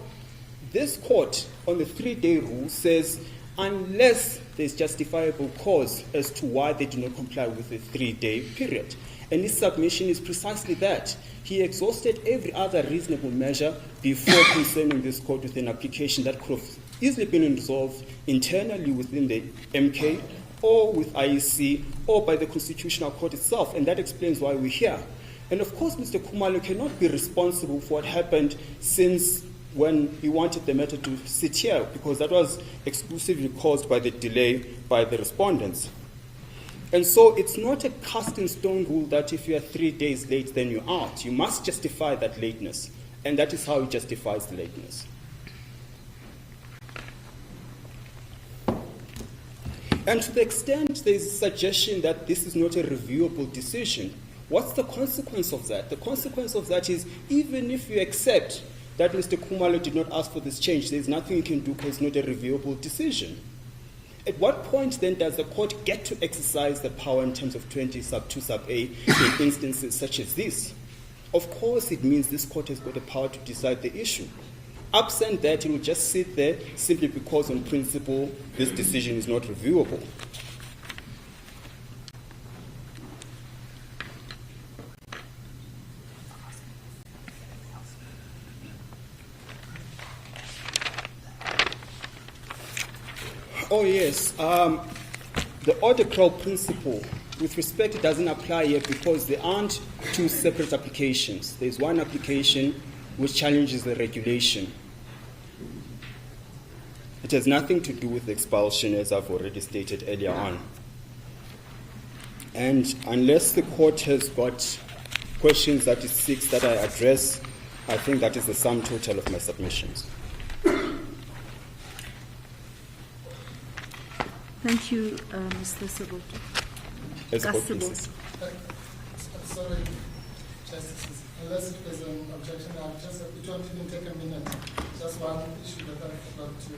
this court, on the 3-day rule, says unless there's justifiable cause as to why they do not comply with the 3-day period. And his submission is precisely that. He exhausted every other reasonable measure before concerning this court with an application that could have easily been resolved internally within the MK or with IEC or by the Constitutional Court itself, and that explains why we're here. And of course, Mr. Khumalo cannot be responsible for what happened since when he wanted the matter to sit here, because that was exclusively caused by the delay by the respondents. And so it's not a cast-in-stone rule that if you are 3 days late, then you're out. You must justify that lateness, and that is how he justifies the lateness. And to the extent there is a suggestion that this is not a reviewable decision, what's the consequence of that? The consequence of that is even if you accept that Mr. Khumalo did not ask for this change, there's nothing you can do because it's not a reviewable decision. At what point then does the court get to exercise the power in terms of 20 sub 2 sub A in instances such as this? of course it means this court has got the power to decide the issue. Absent that, it will just sit there simply because on principle this decision is not reviewable. Oh yes, the order crow principle, with respect, it doesn't apply here because there aren't two separate applications. There's one application which challenges the regulation. It has nothing to do with expulsion, as I've already stated earlier on. And unless the court has got questions that it seeks that I address, I think that is the sum total of my submissions. Thank you, Mr. Saboto. As court Saboto. pleases. Sorry, Justices, unless there's an objection, it won't even take a minute. Just one issue that I forgot to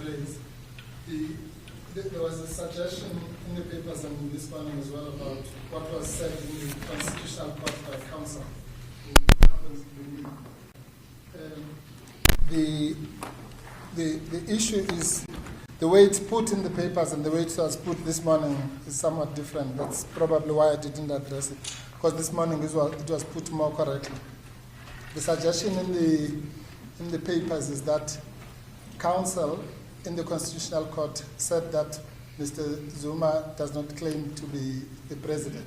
raise. There was a suggestion in the papers and this morning as well about what was said in the Constitutional Court by counsel. The issue is the way it's put in the papers and the way it was put this morning is somewhat different. That's probably why I didn't address it, because this morning it was put more correctly. The suggestion in the papers is that counsel in the Constitutional Court said that Mr. Zuma does not claim to be the president.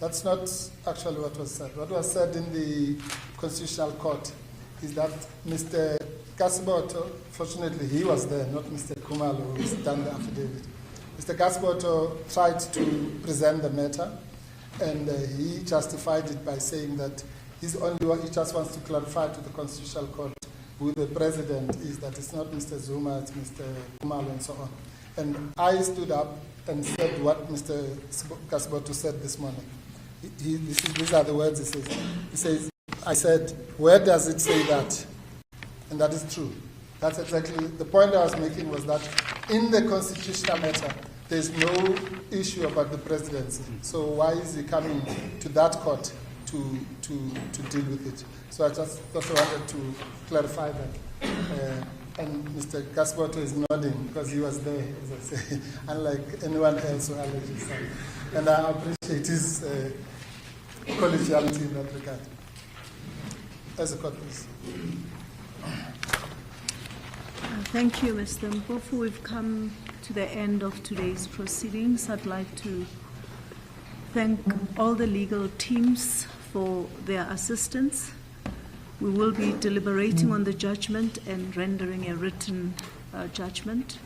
That's not actually what was said. What was said in the Constitutional Court is that Mr. Kasboto, fortunately he was there, not Mr. Khumalo, who's done the affidavit. Mr. Kasboto tried to present the matter, and he justified it by saying that he just wants to clarify to the Constitutional Court who the president is, that it's not Mr. Zuma, it's Mr. Khumalo, and so on. And I stood up and said what Mr. Kasboto said this morning. These are the words he says. He says, I said, where does it say that? And that is true. That's exactly the point I was making, was that in the constitutional matter, there's no issue about the presidency. So why is he coming to that court to deal with it? So I just also wanted to clarify that. And Mr. Kasboto is nodding because he was there, as I say, unlike anyone else who alleges that. And I appreciate his collegiality in that regard. As a court, please. Thank you, Mr. Mpofu. We've come to the end of today's proceedings. I'd like to thank all the legal teams for their assistance. We will be deliberating on the judgment and rendering a written judgment.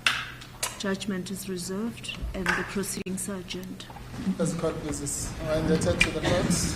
Judgment is reserved and the proceedings are adjourned. As court pleases. I'm indebted to the courts.